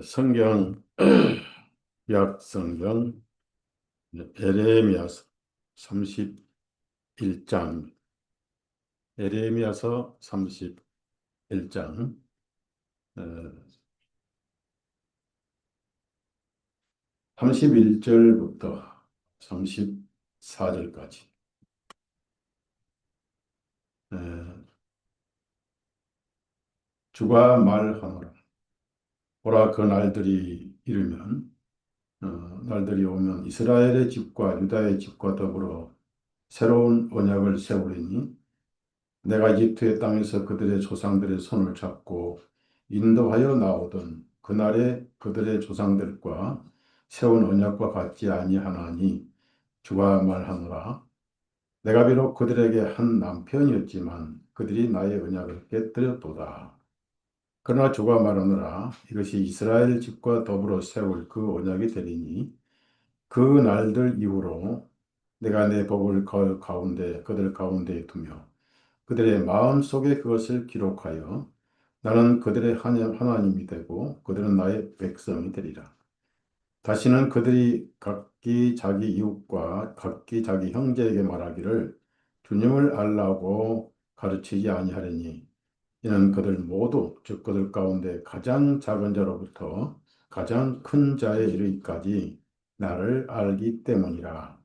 성경 약 성경 에레미야서 31장 에레미야서 31장 31절부터 34절까지 주가 말하노라. 보라, 그 날들이 이르면 날들이 오면 이스라엘의 집과 유다의 집과 더불어 새로운 언약을 세우리니 내가 이집트의 땅에서 그들의 조상들의 손을 잡고 인도하여 나오던 그날의 그들의 조상들과 세운 언약과 같지 아니하나니 주가 말하노라. 내가 비록 그들에게 한 남편이었지만 그들이 나의 언약을 깨뜨렸도다. 그러나 주가 말하노라. 이것이 이스라엘 집과 더불어 세울 그 언약이 되리니 그 날들 이후로 내가 내 법을 그들 가운데에 두며 그들의 마음속에 그것을 기록하여 나는 그들의 하나님이 되고 그들은 나의 백성이 되리라. 다시는 그들이 각기 자기 이웃과 각기 자기 형제에게 말하기를 주님을 알라고 가르치지 아니하리니 이는 그들 모두 즉 그들 가운데 가장 작은 자로부터 가장 큰 자에 이르기까지 나를 알기 때문이라.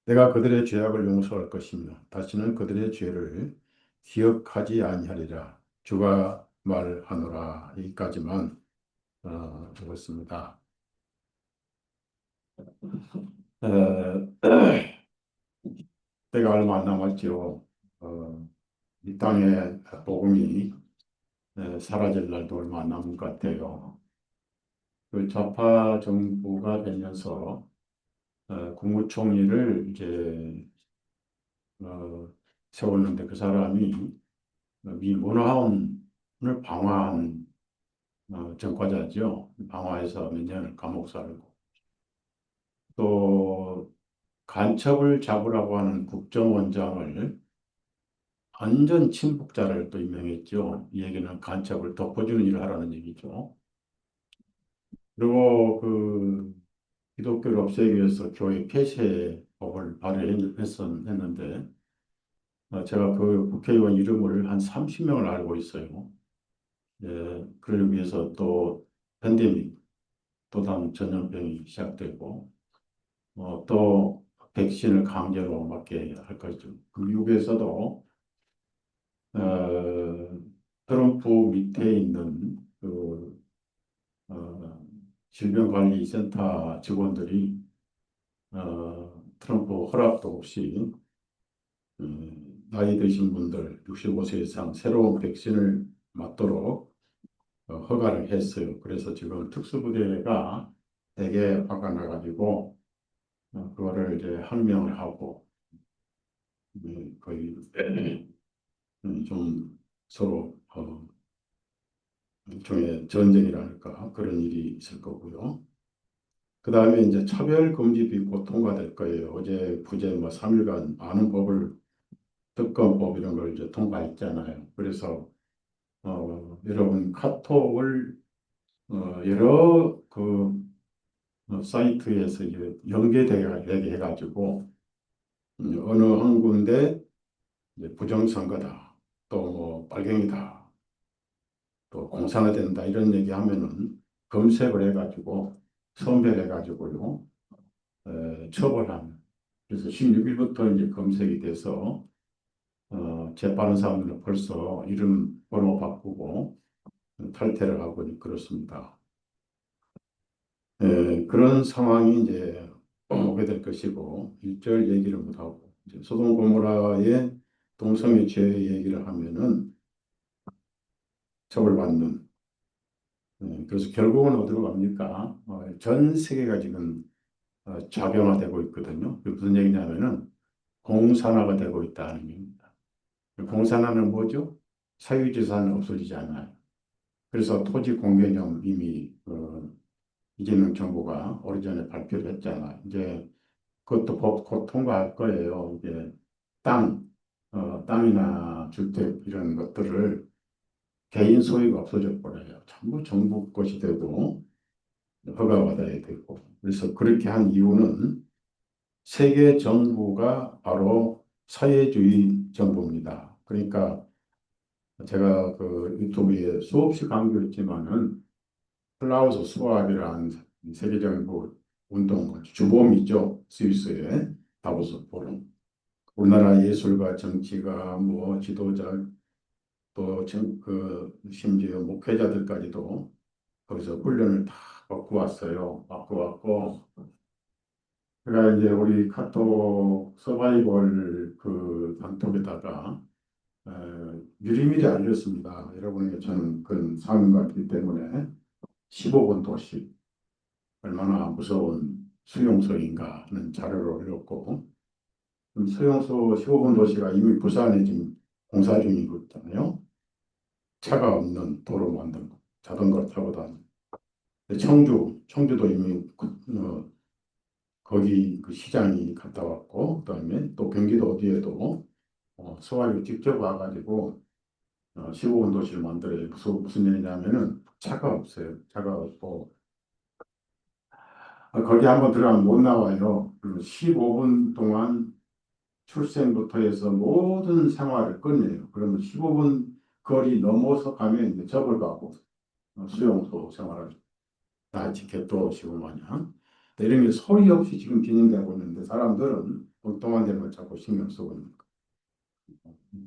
내가 그들의 죄악을 용서할 것이며 다시는 그들의 죄를 기억하지 아니하리라. 주가 말하노라. 여기까지만 적었습니다. 때가 얼마 안 남았죠. 이 땅에 복음이 사라질 날도 얼마 안 남은 것 같아요. 그 좌파 정부가 되면서 국무총리를 이제 어, 세웠는데 그 사람이 미 문화원을 방화한 전과자죠. 방화해서 몇 년을 감옥 살고 또 간첩을 잡으라고 하는 국정원장을 완전 친북자를 또 임명했죠. 이 얘기는 간첩을 덮어주는 일을 하라는 얘기죠. 그리고 그 기독교를 없애기 위해서 교회 폐쇄법을 발의했었는데 제가 그 국회의원 이름을 한 30명을 알고 있어요. 예, 그를 위해서 또 팬데믹, 도당 전염병이 시작되고 또 백신을 강제로 맞게 할 것이죠. 그 미국에서도 트럼프 밑에 있는 그 질병관리센터 직원들이 트럼프 허락도 없이 나이 드신 분들 65세 이상 새로운 백신을 맞도록 허가를 했어요. 그래서 지금 특수부대가 되게 화가 나가지고 그거를 이제 항명을 하고 거의 좀 서로 일종의 전쟁이랄까 그런 일이 있을 거고요. 그 다음에 이제 차별금지법이 곧 통과될 거예요. 어제 부재 뭐 3일간 많은 법을 특검법 이런 걸 이제 통과했잖아요. 그래서 여러분 카톡을 여러 그 사이트에서 이제 연계되게 해가지고 어느 한 군데 이제 부정선거다, 또 뭐 빨갱이다, 또 공산화된다 이런 얘기하면은 검색을 해가지고 선별해가지고요 처벌하는. 그래서 16일부터 이제 검색이 돼서 재빠른 사람들은 벌써 이름 번호 바꾸고 탈퇴를 하고 그렇습니다. 그런 상황이 이제 오게 될 것이고 일절 얘기를 못하고 이제 소돔 고모라의 동성애 죄 얘기를 하면은 처벌받는. 그래서 결국은 어디로 갑니까? 전 세계가 지금 좌변화되고 있거든요. 그게 무슨 얘기냐면은 공산화가 되고 있다는 얘기입니다. 공산화는 뭐죠? 사유재산은 없어지지 않아요. 그래서 토지 공개념 이미 이재명 정부가 오래전에 발표를 했잖아요. 이제 그것도 곧 통과할 거예요. 이제 땅, 땅이나 주택 이런 것들을 개인 소유가 없어져 버려요. 전부 정부 것이 되고 허가받아야 되고. 그래서 그렇게 한 이유는 세계 정부가 바로 사회주의 정부입니다. 그러니까 제가 그 유튜브에 수없이 강조했지만은 클라우스 스와비라는 세계적인 그 운동 주범이죠. 스위스의 다보스 포럼. 우리나라 예술가, 정치가, 뭐 지도자, 그 심지어 목회자들까지도 거기서 훈련을 다 받고 왔어요. 받고 왔고, 제가 이제 우리 카톡 서바이벌 그 단톡에다가 미리미리 알렸습니다. 여러분에게 저는 그런 사명을 갖기 때문에 15분 도시 얼마나 무서운 수용소인가 하는 자료를 올렸고, 수용소 15분 도시가 이미 부산에 지금 공사 중이고 있잖아요. 차가 없는 도로 만든 거, 자전거 타고 다니는. 청주도 이미 거기 그 시장이 갔다 왔고, 그다음에 또 경기도 어디에도 소화기 직접 와가지고 15분 도시를 만들어요. 무슨 일이냐면은 차가 없어요. 차가 없고 거기 한번 들어가면 못 나와요. 그리고 15분 동안 출생부터 해서 모든 생활을 끝내요. 그러면 15분 거리 넘어서 가면 이제 접을 받고 수용소 생활을 다 지켜도시고 마냥 이런 게 소리 없이 지금 진행되고 있는데 사람들은 엉뚱한 데만 자꾸 신경 쓰고 있는 거.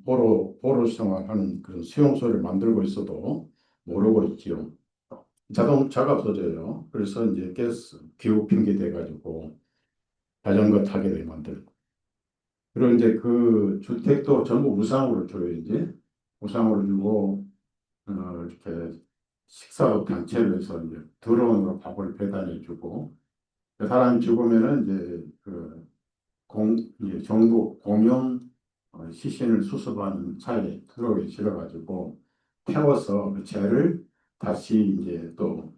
보로 생활하는 그런 수용소를 만들고 있어도 모르고 있지요. 자동차가 없어져요. 그래서 이제 가스, 기후 핑계 돼가지고 자전거 타게 돼 만들고. 그리고 이제 그 주택도 전부 무상으로 줘요, 이제. 무상으로 주고, 이렇게 식사 단체로 해서 이제 드론으로 밥을 배달해 주고, 그 사람이 죽으면은 이제 그 이제 정부 공영 시신을 수습하는 차에 트럭에 실어가지고 태워서 그 재를 다시 이제 또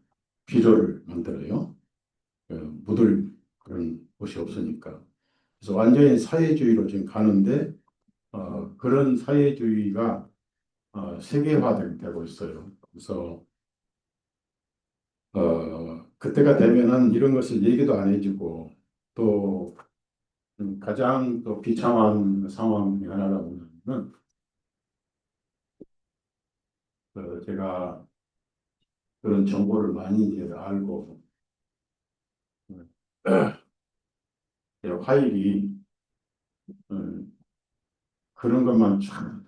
비료를 만들어요. 묻을 그런 곳이 없으니까. 그래서 완전히 사회주의로 지금 가는데 그런 사회주의가 세계화되고 있어요. 그래서 그때가 되면은 이런 것을 얘기도 안 해주고 또 가장 또 비참한 상황 중 하나가 뭐냐면 제가 그런 정보를 많이 이제 알고 화일이 어, 그런 것만 참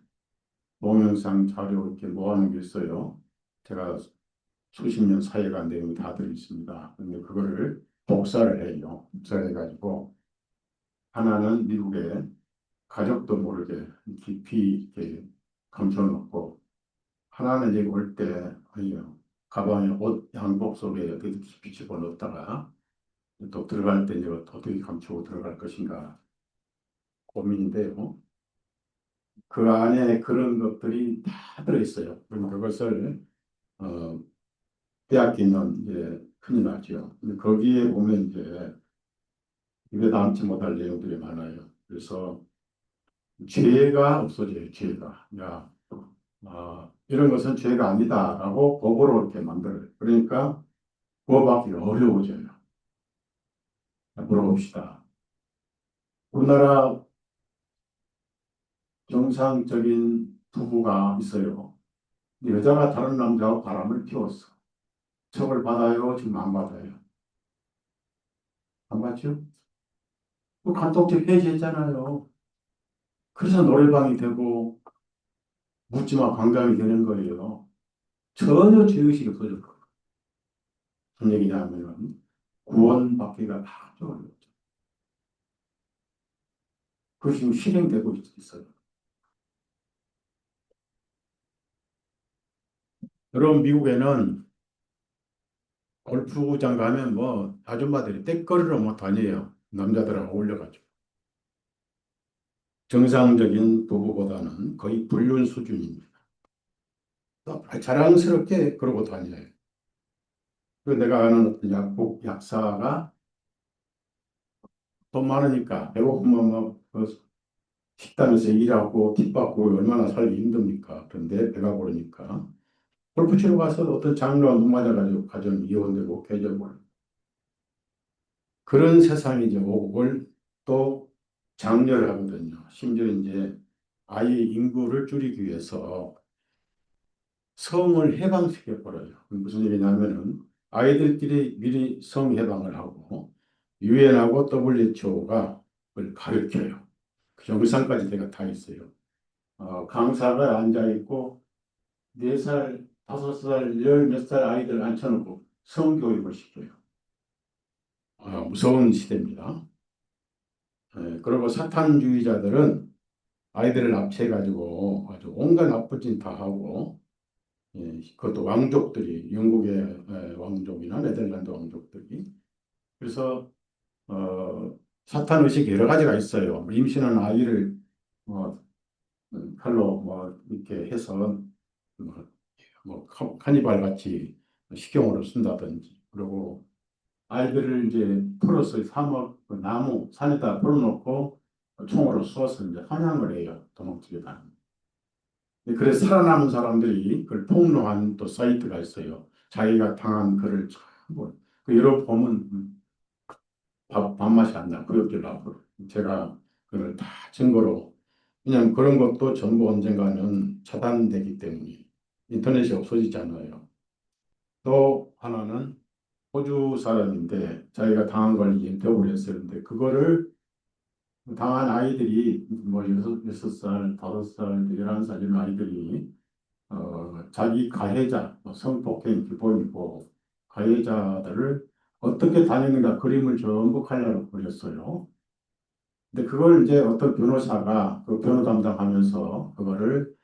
동영상 자료 이렇게 모아놓은 게 있어요. 제가 수십 년 사회가 내용이 다 들어있습니다. 근데 그거를 복사를 해요. 복사를 해가지고 하나는 미국에 가족도 모르게 깊이 이렇게 감춰놓고 하나는 이제 올 때 가방에 옷 양복 속에 이렇게 깊이 집어넣었다가 또 들어갈 때 이제 어떻게 감추고 들어갈 것인가 고민인데요. 그 안에 그런 것들이 다 들어있어요. 그럼 그것을 어, 빼앗기면 이제 큰일 나죠. 근데 거기에 보면 이제 입에 담지 못할 내용들이 많아요. 그래서 죄가 없어져요. 죄가. 야, 이런 것은 죄가 아니다라고 법으로 이렇게 만들어요. 그러니까 구원받기 어려워져요. 물어봅시다. 우리나라 정상적인 부부가 있어요. 여자가 다른 남자와 바람을 피웠어. 처벌 받아요? 지금 안 받아요? 안 받죠? 그 간통죄 폐지했잖아요. 그래서 노래방이 되고 묻지마 관광이 되는 거예요. 전혀 죄의식이 없어졌고. 무슨 얘기냐면 구원받기가 아주 어렵죠. 그것이 지금 실행되고 있어요. 여러분 미국에는 골프장 가면 뭐 아줌마들이 떼거리로 뭐 다녀요. 남자들하고 어울려가지고. 정상적인 부부보다는 거의 불륜 수준입니다. 자랑스럽게 그러고 다녀요. 그 내가 아는 어떤 약국 약사가 돈 많으니까 배고프면 뭐그 식당에서 일하고 팁 받고 얼마나 살기 힘듭니까? 그런데 배가 부르니까 골프 치러 가서 어떤 장로와 못 맞아가지고 가정이 이혼되고 깨져버려. 그런 세상이 이제 오고 그걸 또 장려를 하거든요. 심지어 이제 아이 인구를 줄이기 위해서 성을 해방시켜 버려요. 무슨 얘기냐면은 아이들끼리 미리 성 해방을 하고 유엔하고 WHO가 그걸 가르쳐요. 그 영상까지 제가 다 있어요. 강사가 앉아 있고 4살, 5살, 열 몇 살 아이들 앉혀놓고 성교육을 시켜요. 무서운 시대입니다. 그리고 사탄주의자들은 아이들을 납치해가지고 아주 온갖 나쁜 짓 다 하고, 그것도 왕족들이, 영국의 왕족이나 네덜란드 왕족들이. 그래서, 사탄 의식이 여러 가지가 있어요. 임신한 아이를, 뭐, 칼로 뭐, 이렇게 해서, 뭐, 카니발 같이 식용으로 쓴다든지. 그리고 아이들을 이제 풀어서 그 나무 산에다 풀어놓고 총으로 쏘아서 이제 사냥을 해요. 도망치게 다는. 그래서 살아남은 사람들이 그걸 폭로한 또 사이트가 있어요. 자기가 당한 글을 전부 그 여러 보면 밥맛이 안 나. 구역질 나고. 제가 그걸 다 증거로 그냥 그런 것도 전부 언젠가는 차단되기 때문에 인터넷이 없어지잖아요. 또 하나는 호주 사람인데 자기가 당한 걸 인터뷰를 했었는데 그거를 당한 아이들이 뭐 여섯 살, 5살, 11살 이런 아이들이 자기 가해자, 뭐 성폭행 기본이고 가해자들을 어떻게 다니는가 그림을 전부 칼라로 그렸어요. 근데 그걸 이제 어떤 변호사가 그 변호 담당하면서 그거를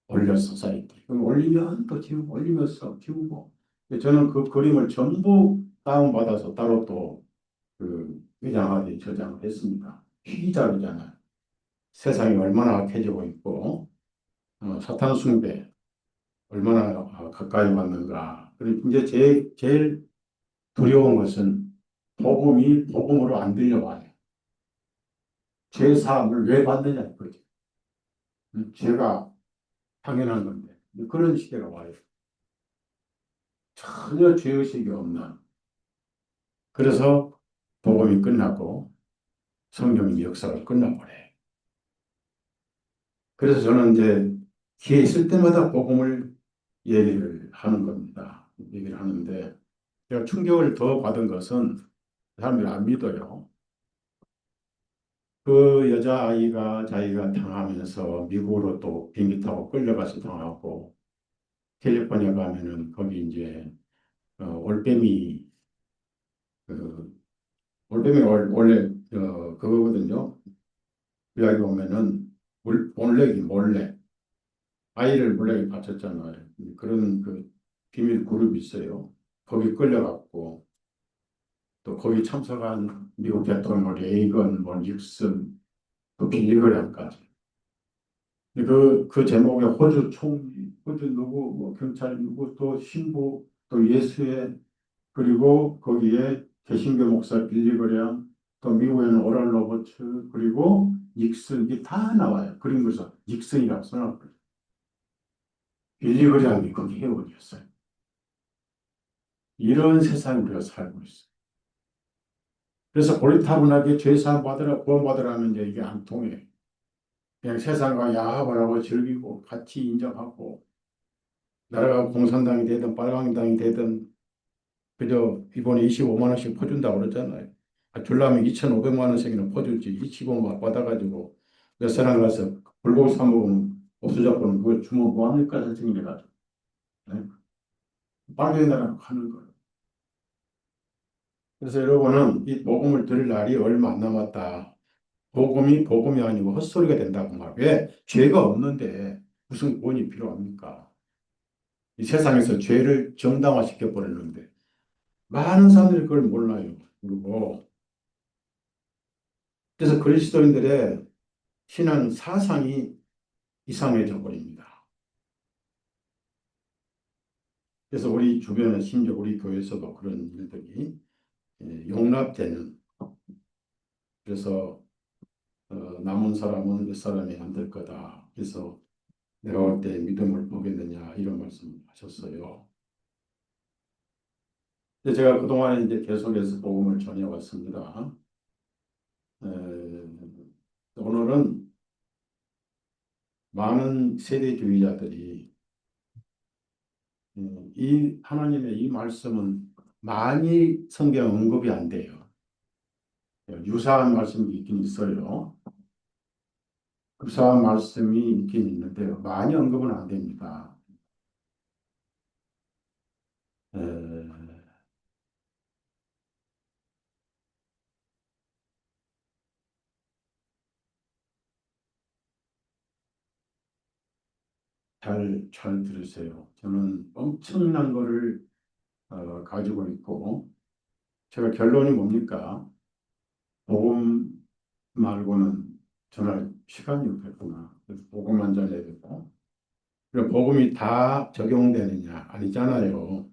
올렸어, 사이트에. 그럼 올리면 또 지우고, 올리면서 지우고. 근데 저는 그 그림을 전부 다운받아서 따로 또 그 위장하게 저장을 했습니다. 희귀자료잖아요. 세상이 얼마나 악해지고 있고, 사탄 숭배 얼마나 가까이 왔는가. 그리고 이제 제일 두려운 것은 복음이 복음으로 안 들려와요. 죄 사함을 왜 받느냐 이거죠. 죄가 당연한 건데 그런 시대가 와요. 전혀 죄의식이 없는. 그래서 복음이 끝나고 성경의 역사가 끝나버려요. 그래서 저는 이제 기회 있을 때마다 복음을 얘기를 하는 겁니다. 얘기를 하는데 제가 충격을 더 받은 것은 사람들이 안 믿어요. 그 여자아이가 자기가 당하면서 미국으로 또 비행기 타고 끌려가서 당하고 캘리포니아 가면은 거기 이제 올빼미 그 올빼미 원래 그거거든요. 여기 오면은 몰래 아이를 몰래 바쳤잖아요. 그런 그 비밀 그룹이 있어요. 거기 끌려갔고 또 거기 참석한 미국 대통령 레이건, 뭐 닉슨, 또 빌리그램까지. 그 제목에 호주 총리, 호주 누구, 뭐 경찰 누구, 또 신부, 또 예수의 그리고 거기에 개신교 목사 빌리그램, 또 미국에는 오랄 로버츠, 그리고 닉슨 이게 다 나와요. 그림에서 닉슨이라고 써놨거든요. 빌리그램이 거기 회원이었어요. 이런 세상에 우리가 살고 있어요. 그래서 고리타분하게 죄사함 받으라 구원받으라 하는데 이게 안 통해. 그냥 세상과 야합을 하고 즐기고 같이 인정하고 나라가 공산당이 되든 빨강당이 되든 그저 이번에 25만 원씩 퍼준다고 그러잖아요. 줄라면 2,500만 원씩이나 퍼줄지 25만 받아가지고 레스토랑 가서 불고기 사 먹으면 없어졌고는 그걸 주면 뭐합니까 선생님 해가지고 네? 빨갱이 나라 하는 거예요. 그래서 여러분은 이 복음을 들을 날이 얼마 안 남았다. 복음이 아니고 헛소리가 된다고 말. 왜? 죄가 없는데 무슨 구원이 필요합니까? 이 세상에서 죄를 정당화시켜 버렸는데 많은 사람들이 그걸 몰라요. 그리고 그래서 그리스도인들의 신앙 사상이 이상해져 버립니다. 그래서 우리 주변에 심지어 우리 교회에서도 그런 일들이 용납되는 그래서 남은 사람은 몇 사람이 안 될 거다. 그래서 내가 올 때 믿음을 보겠느냐 이런 말씀을 하셨어요. 근데 제가 그동안에 이제 계속해서 복음을 전해왔습니다. 오늘은 많은 세대주의자들이 이 하나님의 이 말씀은 많이 성경 언급이 안 돼요. 유사한 말씀이 있긴 있어요. 유사한 말씀이 있긴 있는데요. 많이 언급은 안 됩니다. 에, 잘 들으세요. 저는 엄청난 거를 가지고 있고, 제가 결론이 뭡니까? 복음 말고는 전할 시간이 없겠구나. 그래서 복음만 전해야 되고. 그리고 복음이 다 적용되느냐? 아니잖아요.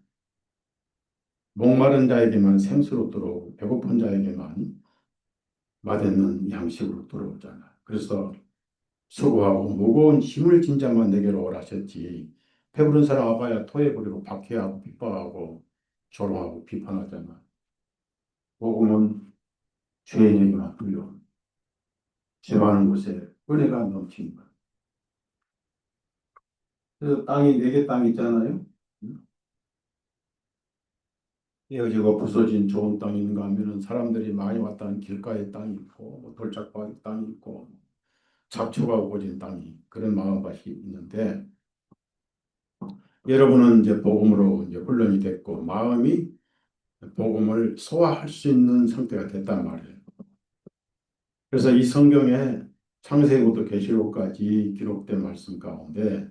목마른 자에게만 생수로 들어오고 배고픈 자에게만 맛있는 양식으로 들어오잖아. 그래서 수고하고 무거운 힘을 진 자만 내게로 오라 하셨지. 배부른 사람 와봐야 토해버리고 박해하고 핍박하고 조롱하고 비판하잖아. 복음은 죄인에게만 불려. 죄 많은 곳에 은혜가 넘치는 거야. 그래서 땅이 네 개 땅 있잖아요. 깨어지고 부서진 좋은 땅이 있는가 하면은 사람들이 많이 왔다는 길가에 땅이 있고 뭐 돌짝밭 땅이 있고 잡초가 우거진 땅이 그런 마음밭이 있는데 여러분은 이제 복음으로 이제 훈련이 됐고 마음이 복음을 소화할 수 있는 상태가 됐단 말이에요. 그래서 이 성경에 창세기부터 계시록까지 기록된 말씀 가운데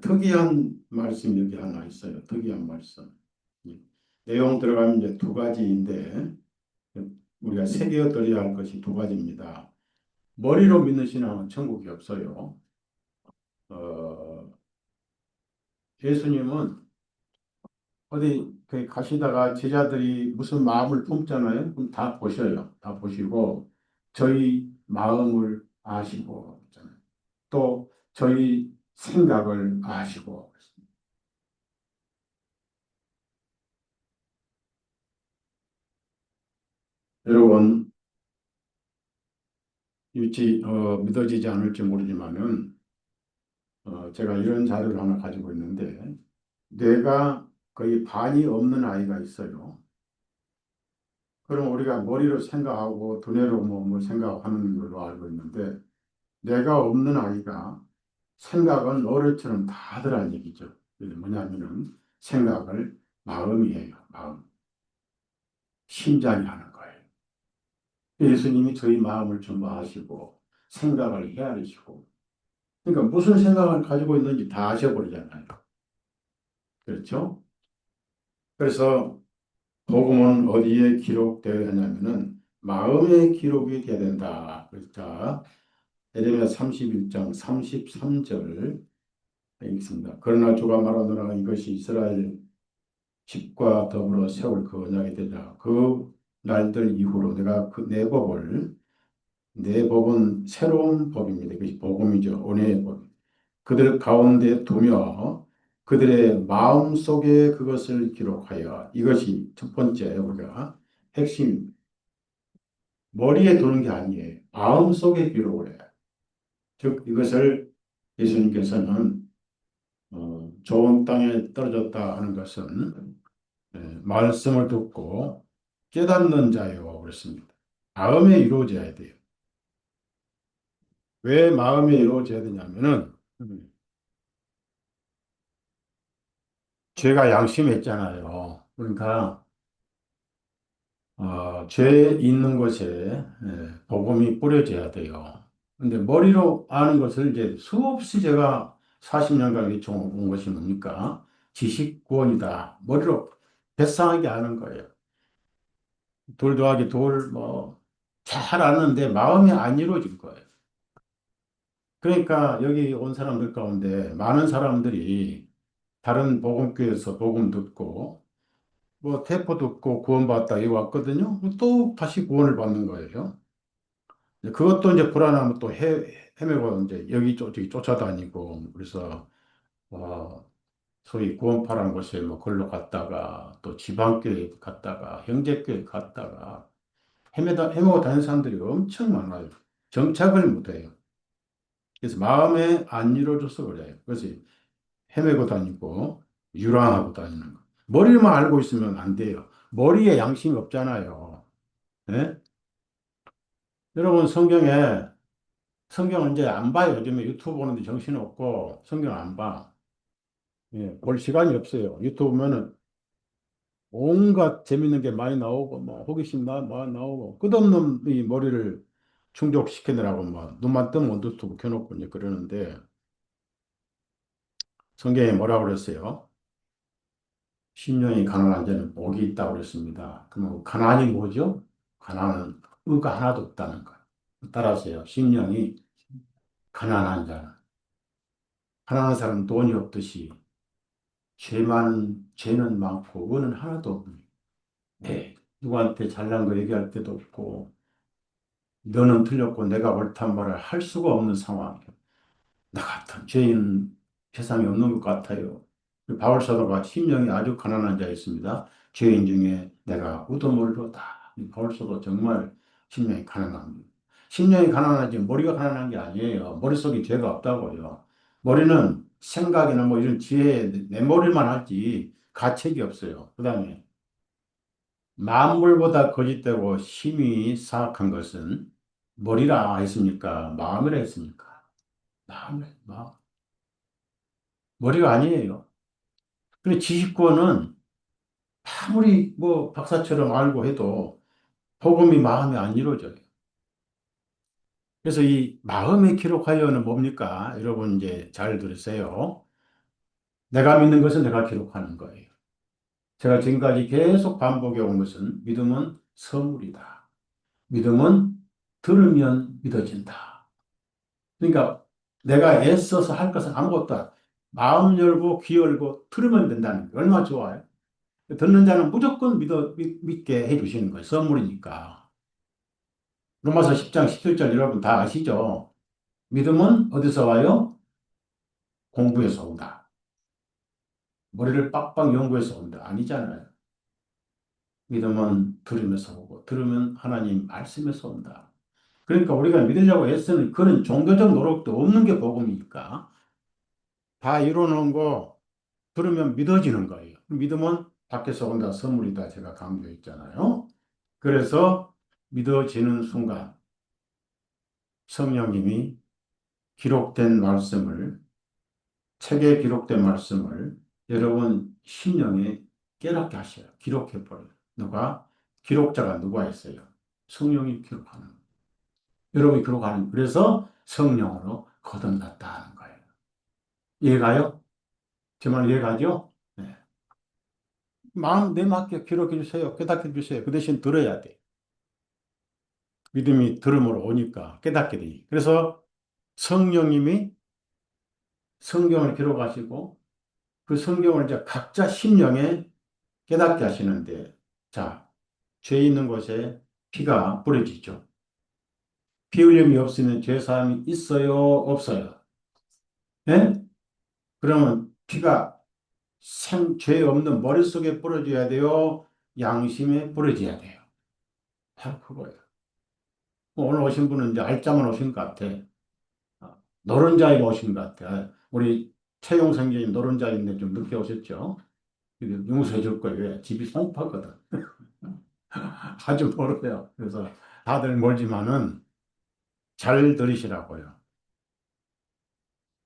특이한 말씀이 여기 하나 있어요. 특이한 말씀. 내용 들어가면 이제 두 가지인데 우리가 새겨들어야 할 것이 두 가지입니다. 머리로 믿는 신앙은 천국이 없어요. 어, 예수님은 어디 가시다가 제자들이 무슨 마음을 품잖아요. 그럼 다 보셔요. 다 보시고 저희 마음을 아시고 있잖아요. 또 저희 생각을 아시고 여러분 믿어지지 않을지 모르지만은 제가 이런 자료를 하나 가지고 있는데 뇌가 거의 반이 없는 아이가 있어요. 그럼 우리가 머리로 생각하고 두뇌로 뭘 생각하는 걸로 알고 있는데 뇌가 없는 아이가 생각은 어른처럼 다 하더란 얘기죠. 그게 뭐냐면은 생각을 마음이 해요. 마음. 심장이 하는 거예요. 예수님이 저희 마음을 전부 아시고 생각을 헤아리시고 그러니까 무슨 생각을 가지고 있는지 다 아셔버리잖아요. 그렇죠? 그래서 복음은 어디에 기록되어야 하냐면은 마음에 기록이 돼야 된다. 그러니까 에레미야 31장 33절 읽습니다. 그러나 주가 말하노라 이것이 이스라엘 집과 더불어 세울 그 언약이 되자. 그 날들 이후로 내가 그 내 법은 새로운 법입니다. 이것이 복음이죠. 은혜의 법. 그들 가운데 두며 그들의 마음 속에 그것을 기록하여 이것이 첫 번째 우리가 핵심 머리에 두는 게 아니에요. 마음 속에 기록을 해요. 즉 이것을 예수님께서는 좋은 땅에 떨어졌다 하는 것은 말씀을 듣고 깨닫는 자요 그랬습니다. 마음에 이루어져야 돼요. 왜 마음에 이루어져야 되냐면은 죄가 양심했잖아요. 그러니까 죄 있는 곳에 복음이 뿌려져야 돼요. 근데 머리로 아는 것을 이제 수없이 제가 40년간 외쳐온 것이 뭡니까? 지식구원이다. 머리로 뱃상하게 아는 거예요. 돌 더하기 돌 뭐 잘 아는데 마음이 안 이루어질 거예요. 그러니까 여기 온 사람들 가운데 많은 사람들이 다른 복음교회에서 복음 듣고 뭐 태포 듣고 구원받다 이거 왔거든요. 또 다시 구원을 받는 거예요. 그것도 이제 불안하면 또 헤매고 이제 여기 저기 쫓아다니고 그래서 소위 구원파라는 곳에 뭐 걸로 갔다가 또 지방교회 갔다가 형제교회 갔다가 헤매고 다니는 사람들이 엄청 많아요. 정착을 못해요. 그래서 마음에 안 이루어져서 그래요. 그래서 헤매고 다니고 유랑하고 다니는 거. 머리만 알고 있으면 안 돼요. 머리에 양심이 없잖아요. 예? 여러분 성경을 이제 안 봐요. 요즘에 유튜브 보는데 정신이 없고 성경 안 봐. 예, 볼 시간이 없어요. 유튜브 보면은 온갖 재밌는 게 많이 나오고 뭐 호기심 많이 나오고 끝없는 이 머리를 충족시키느라고 뭐 눈만 뜨면 유튜브 켜놓고 이제 그러는데 성경에 뭐라고 그랬어요? 심령이 가난한 자는 복이 있다고 그랬습니다. 그러면 가난이 뭐죠? 가난은 의가 하나도 없다는 거예요. 따라서요. 심령이 가난한 자는 가난한 사람은 돈이 없듯이 죄는 많고 의는 하나도 없는. 네. 누구한테 잘난 거 얘기할 때도 없고 너는 틀렸고 내가 옳단 말을 할 수가 없는 상황. 나 같은 죄인 세상에 없는 것 같아요. 바울 사도가 심령이 아주 가난한 자였습니다. 죄인 중에 내가 우두머리로다. 바울 사도 정말 심령이 가난합니다. 심령이 가난하지 머리가 가난한 게 아니에요. 머릿속에 죄가 없다고요. 머리는 생각이나 뭐 이런 지혜에 내 머리만 하지 가책이 없어요. 그 다음에 만물보다 거짓되고 심히 사악한 것은 머리라 했습니까? 마음이라 했습니까? 마음. 머리가 아니에요. 근데 지식권은 아무리 뭐 박사처럼 알고 해도 복음이 마음에 안 이루어져요. 그래서 이 마음에 기록하여는 뭡니까? 여러분 이제 잘 들으세요. 내가 믿는 것은 내가 기록하는 거예요. 제가 지금까지 계속 반복해 온 것은 믿음은 선물이다. 믿음은 들으면 믿어진다. 그러니까 내가 애써서 할 것은 아무것도 마음 열고 귀 열고 들으면 된다는 게 얼마나 좋아요. 듣는 자는 무조건 믿게 해주시는 거예요. 선물이니까. 로마서 10장 17절 여러분 다 아시죠? 믿음은 어디서 와요? 공부에서 온다. 머리를 빡빡 연구해서 온다. 아니잖아요. 믿음은 들으면서 오고, 들으면 하나님 말씀에서 온다. 그러니까 우리가 믿으려고 애쓰는 그런 종교적 노력도 없는 게 복음이니까. 다 이뤄놓은 거 들으면 믿어지는 거예요. 믿음은 밖에서 온다, 선물이다. 제가 강조했잖아요. 그래서 믿어지는 순간 성령님이 기록된 말씀을, 책에 기록된 말씀을 여러분 심령에 깨닫게 하셔요. 기록해버려요. 기록자가 누가 있어요? 성령이 기록하는 거예요. 여러분이 기록하는, 그래서 성령으로 거듭났다 하는 거예요. 이해가요? 제 말 이해가죠? 네. 마음 내 맞게 기록해 주세요. 깨닫게 주세요. 그 대신 들어야 돼. 믿음이 들음으로 오니까 깨닫게 되니. 그래서 성령님이 성경을 기록하시고 그 성경을 이제 각자 심령에 깨닫게 하시는데, 자, 죄 있는 곳에 피가 뿌려지죠. 피 흘림이 없으면 죄 사함이 있어요, 없어요? 예? 그러면 피가 죄 없는 머릿속에 뿌려져야 돼요, 양심에 뿌려져야 돼요. 바로 그거예요. 오늘 오신 분은 이제 알짜만 오신 것 같아. 노른자에 오신 것 같아. 우리 최용 선생님 노른자인데 좀 늦게 오셨죠? 용서해 줄 거예요. 왜? 집이 송파거든. 아주 멀어요. 그래서 다들 멀지만은 잘 들으시라고요.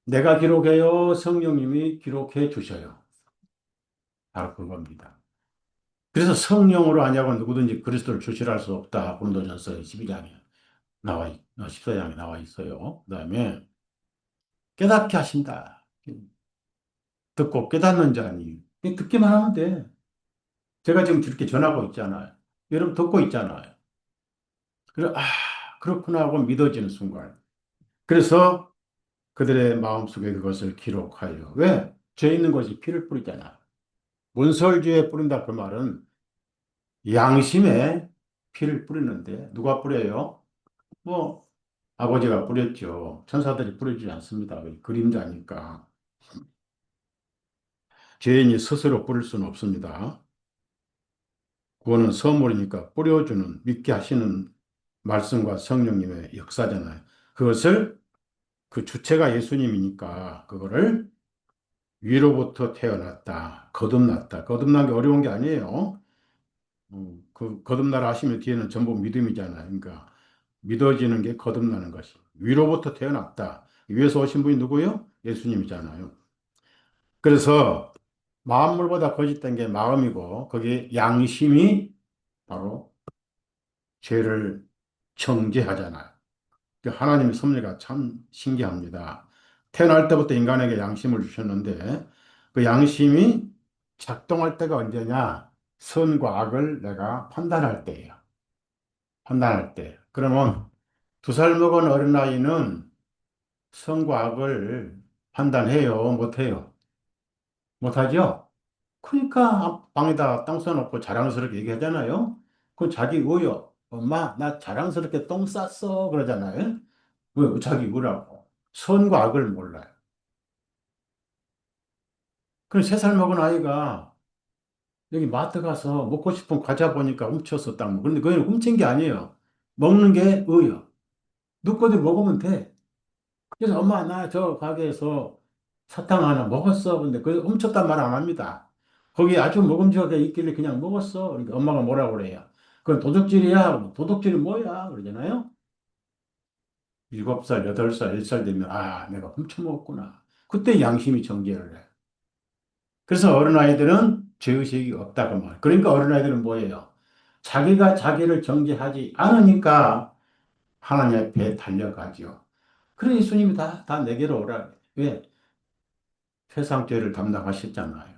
내가 기록해요. 성령님이 기록해 주셔요. 바로 그겁니다. 그래서 성령으로 아냐고 누구든지 그리스도를 주시할 수 없다. 고린도전서 12장에 14장에 나와 있어요. 그다음에 깨닫게 하신다. 듣고 깨닫는 자니. 듣기만 하면 돼. 제가 지금 이렇게 전하고 있잖아요. 여러분 듣고 있잖아요. 그래, 그렇구나 하고 믿어지는 순간. 그래서 그들의 마음속에 그것을 기록하여. 왜? 죄 있는 것이 피를 뿌리잖아. 문설주에 뿌린다 그 말은 양심에 피를 뿌리는데 누가 뿌려요? 뭐 아버지가 뿌렸죠. 천사들이 뿌려주지 않습니다. 그림자니까. 죄인이 스스로 뿌릴 수는 없습니다. 그거는 선물이니까 뿌려주는, 믿게 하시는 말씀과 성령님의 역사잖아요. 그것을 그 주체가 예수님이니까 그거를 위로부터 태어났다, 거듭났다. 거듭난 게 어려운 게 아니에요. 그 거듭나라 하시면 뒤에는 전부 믿음이잖아요. 그러니까 믿어지는 게 거듭나는 것이. 위로부터 태어났다. 위에서 오신 분이 누구요? 예수님이잖아요. 그래서 만물보다 거짓된 게 마음이고 거기에 양심이 바로 죄를 정죄하잖아요. 그 하나님의 섭리가 참 신기합니다. 태어날 때부터 인간에게 양심을 주셨는데 그 양심이 작동할 때가 언제냐? 선과 악을 내가 판단할 때예요. 판단할 때. 그러면 2살 먹은 어린아이는 선과 악을 판단해요? 못해요? 못하죠? 그러니까 방에다 땅 써놓고 자랑스럽게 얘기하잖아요. 그건 자기 의요. 엄마, 나 자랑스럽게 똥 쌌어. 그러잖아요. 왜 자기 의라고? 선과 악을 몰라요. 그럼 3살 먹은 아이가 여기 마트 가서 먹고 싶은 과자 보니까 훔쳤어, 딱. 그런데 그건 훔친 게 아니에요. 먹는 게 의요. 누구든 먹으면 돼. 그래서 엄마, 나 저 가게에서 사탕 하나 먹었어. 근데 그 훔쳤단 말 안 합니다. 거기 아주 먹음직하게 있길래 그냥 먹었어. 그러니까 엄마가 뭐라고 그래요? 그건 도둑질이야. 도둑질이 뭐야? 그러잖아요. 7살, 8살, 1살 되면, 아, 내가 훔쳐먹었구나. 그때 양심이 정죄를 해. 그래서 어린아이들은 죄의식이 없다고 말. 그러니까 어린아이들은 뭐예요? 자기가 자기를 정죄하지 않으니까 하나님 앞에 달려가죠. 그래, 예수님이 다 내게로 오라. 왜? 세상 죄를 담당하셨잖아요.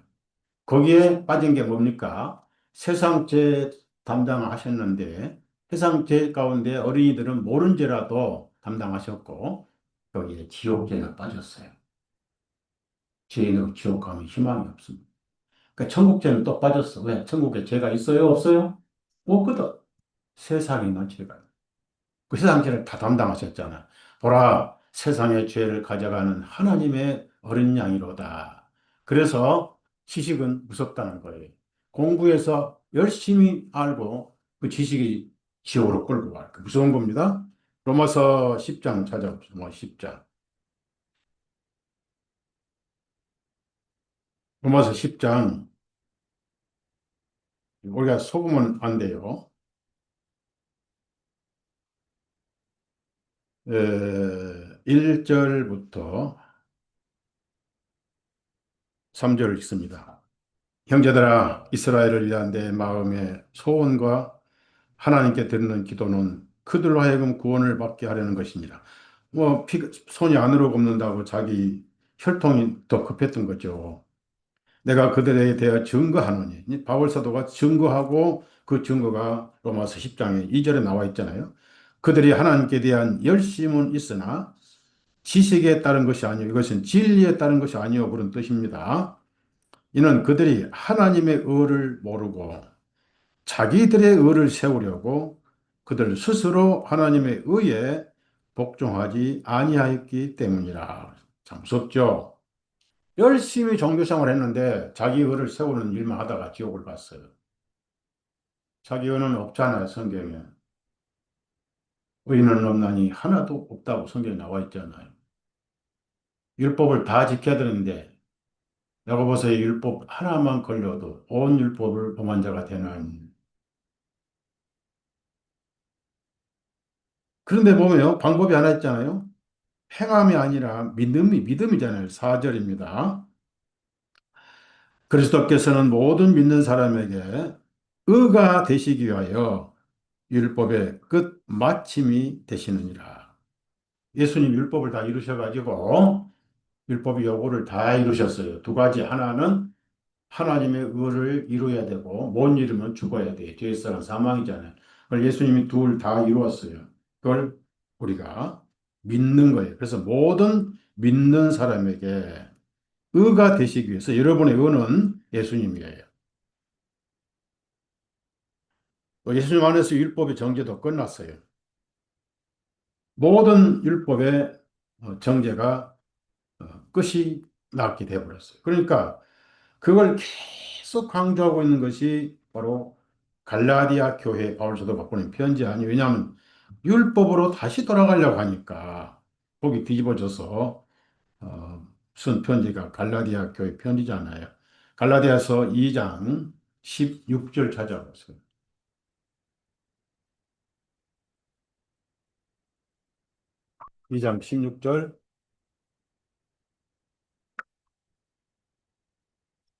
거기에 빠진 게 뭡니까? 세상 죄 담당하셨는데 세상 죄 가운데 어린이들은 모른 죄라도 담당하셨고 거기에 지옥죄가 빠졌어요. 죄인으로 지옥 가면 희망이 없습니다. 그러니까 천국죄는 또 빠졌어. 왜? 천국에 죄가 있어요? 없어요? 없거든. 세상에만 죄가 있어요. 그 세상 죄를 다 담당하셨잖아. 보라, 세상의 죄를 가져가는 하나님의 어린 양이로다. 그래서 지식은 무섭다는 거예요. 공부해서 열심히 알고 그 지식이 지옥으로 끌고 갈. 그 무서운 겁니다. 로마서 10장 찾아봅시다. 뭐 10장. 로마서 10장. 우리가 속으면 안 돼요. 1절부터 3절을 읽습니다. 형제들아, 이스라엘을 위한 내 마음의 소원과 하나님께 드리는 기도는 그들로 하여금 구원을 받게 하려는 것이니라. 뭐, 손이 안으로 굽는다고 자기 혈통이 더 급했던 거죠. 내가 그들에 대해 증거하노니. 이 바울 사도가 증거하고 그 증거가 로마서 10장에 2절에 나와 있잖아요. 그들이 하나님께 대한 열심은 있으나 지식에 따른 것이 아니요. 이것은 진리에 따른 것이 아니요. 그런 뜻입니다. 이는 그들이 하나님의 의를 모르고 자기들의 의를 세우려고 그들 스스로 하나님의 의에 복종하지 아니하였기 때문이라. 참 무섭죠? 열심히 종교생활 했는데 자기 의를 세우는 일만 하다가 지옥을 봤어요. 자기 의는 없잖아요, 성경에. 의인은 없나니 하나도 없다고 성경에 나와 있잖아요. 율법을 다 지켜야 되는데 야고보서의 율법 하나만 걸려도 온 율법을 범한 자가 되는. 그런데 보면요, 방법이 하나 있잖아요. 행함이 아니라 믿음이잖아요. 4절입니다. 그리스도께서는 모든 믿는 사람에게 의가 되시기 위하여 율법의 끝 마침이 되시느니라. 예수님 율법을 다 이루셔가지고 율법의 요구를 다 이루셨어요. 두 가지. 하나는 하나님의 의를 이루어야 되고 못 이루면 죽어야 돼. 죄에서는 사망이잖아요. 그걸 예수님이 둘 다 이루었어요. 그걸 우리가 믿는 거예요. 그래서 모든 믿는 사람에게 의가 되시기 위해서 여러분의 의는 예수님이에요. 예수님 안에서 율법의 정죄도 끝났어요. 모든 율법의 정죄가 끝이 났게 되어버렸어요. 그러니까 그걸 계속 강조하고 있는 것이 바로 갈라디아 교회 바울 사도가 보낸 편지 아니에요. 왜냐하면 율법으로 다시 돌아가려고 하니까 거기 뒤집어져서 쓴 편지가 갈라디아 교회 편지잖아요. 갈라디아서 2장 16절 찾아보세요. 2장 16절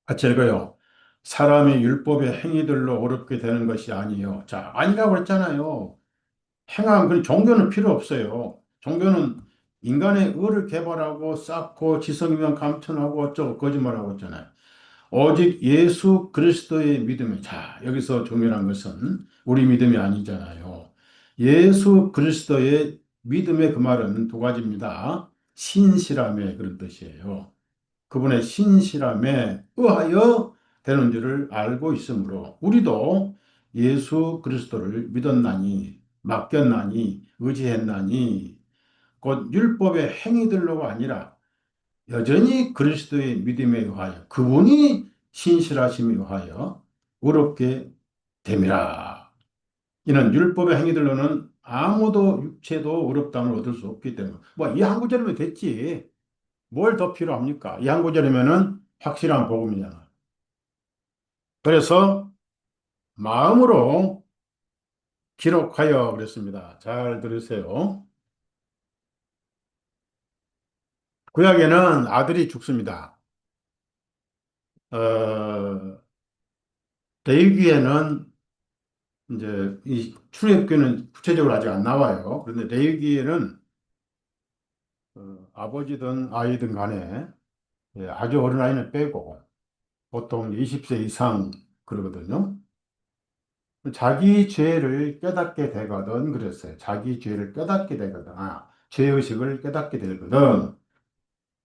같이 읽어요. 사람이 율법의 행위들로 어렵게 되는 것이 아니요. 자, 아니라고 했잖아요. 행함, 그 종교는 필요 없어요. 종교는 인간의 의를 개발하고 쌓고 지성이면 감천하고 어쩌고 거짓말하고 있잖아요. 오직 예수 그리스도의 믿음이, 자, 여기서 중요한 것은 우리 믿음이 아니잖아요. 예수 그리스도의 믿음의 그 말은 두 가지입니다. 신실함의 그런 뜻이에요. 그분의 신실함에 의하여 되는 줄을 알고 있으므로 우리도 예수 그리스도를 믿었나니 맡겼나니 의지했나니 곧 율법의 행위들로가 아니라 여전히 그리스도의 믿음에 의하여 그분이 신실하심에 의하여 의롭게 됨이라. 이는 율법의 행위들로는 아무도 육체도 의롭다함을 얻을 수 없기 때문에 뭐 이 한 구절이면 됐지. 뭘 더 필요합니까? 이 한 구절이면은 확실한 복음이잖아. 그래서 마음으로 기록하여 그랬습니다. 잘 들으세요. 구약에는 아들이 죽습니다. 어, 레위기에는 이제 이 출애굽기는 구체적으로 아직 안 나와요. 그런데 레위기에는 아버지든 아이든 간에 아주 어린 아이는 빼고 보통 20세 이상 그러거든요. 자기 죄를 깨닫게 되거든 그랬어요. 자기 죄를 깨닫게 되거든. 죄의식을 깨닫게 되거든.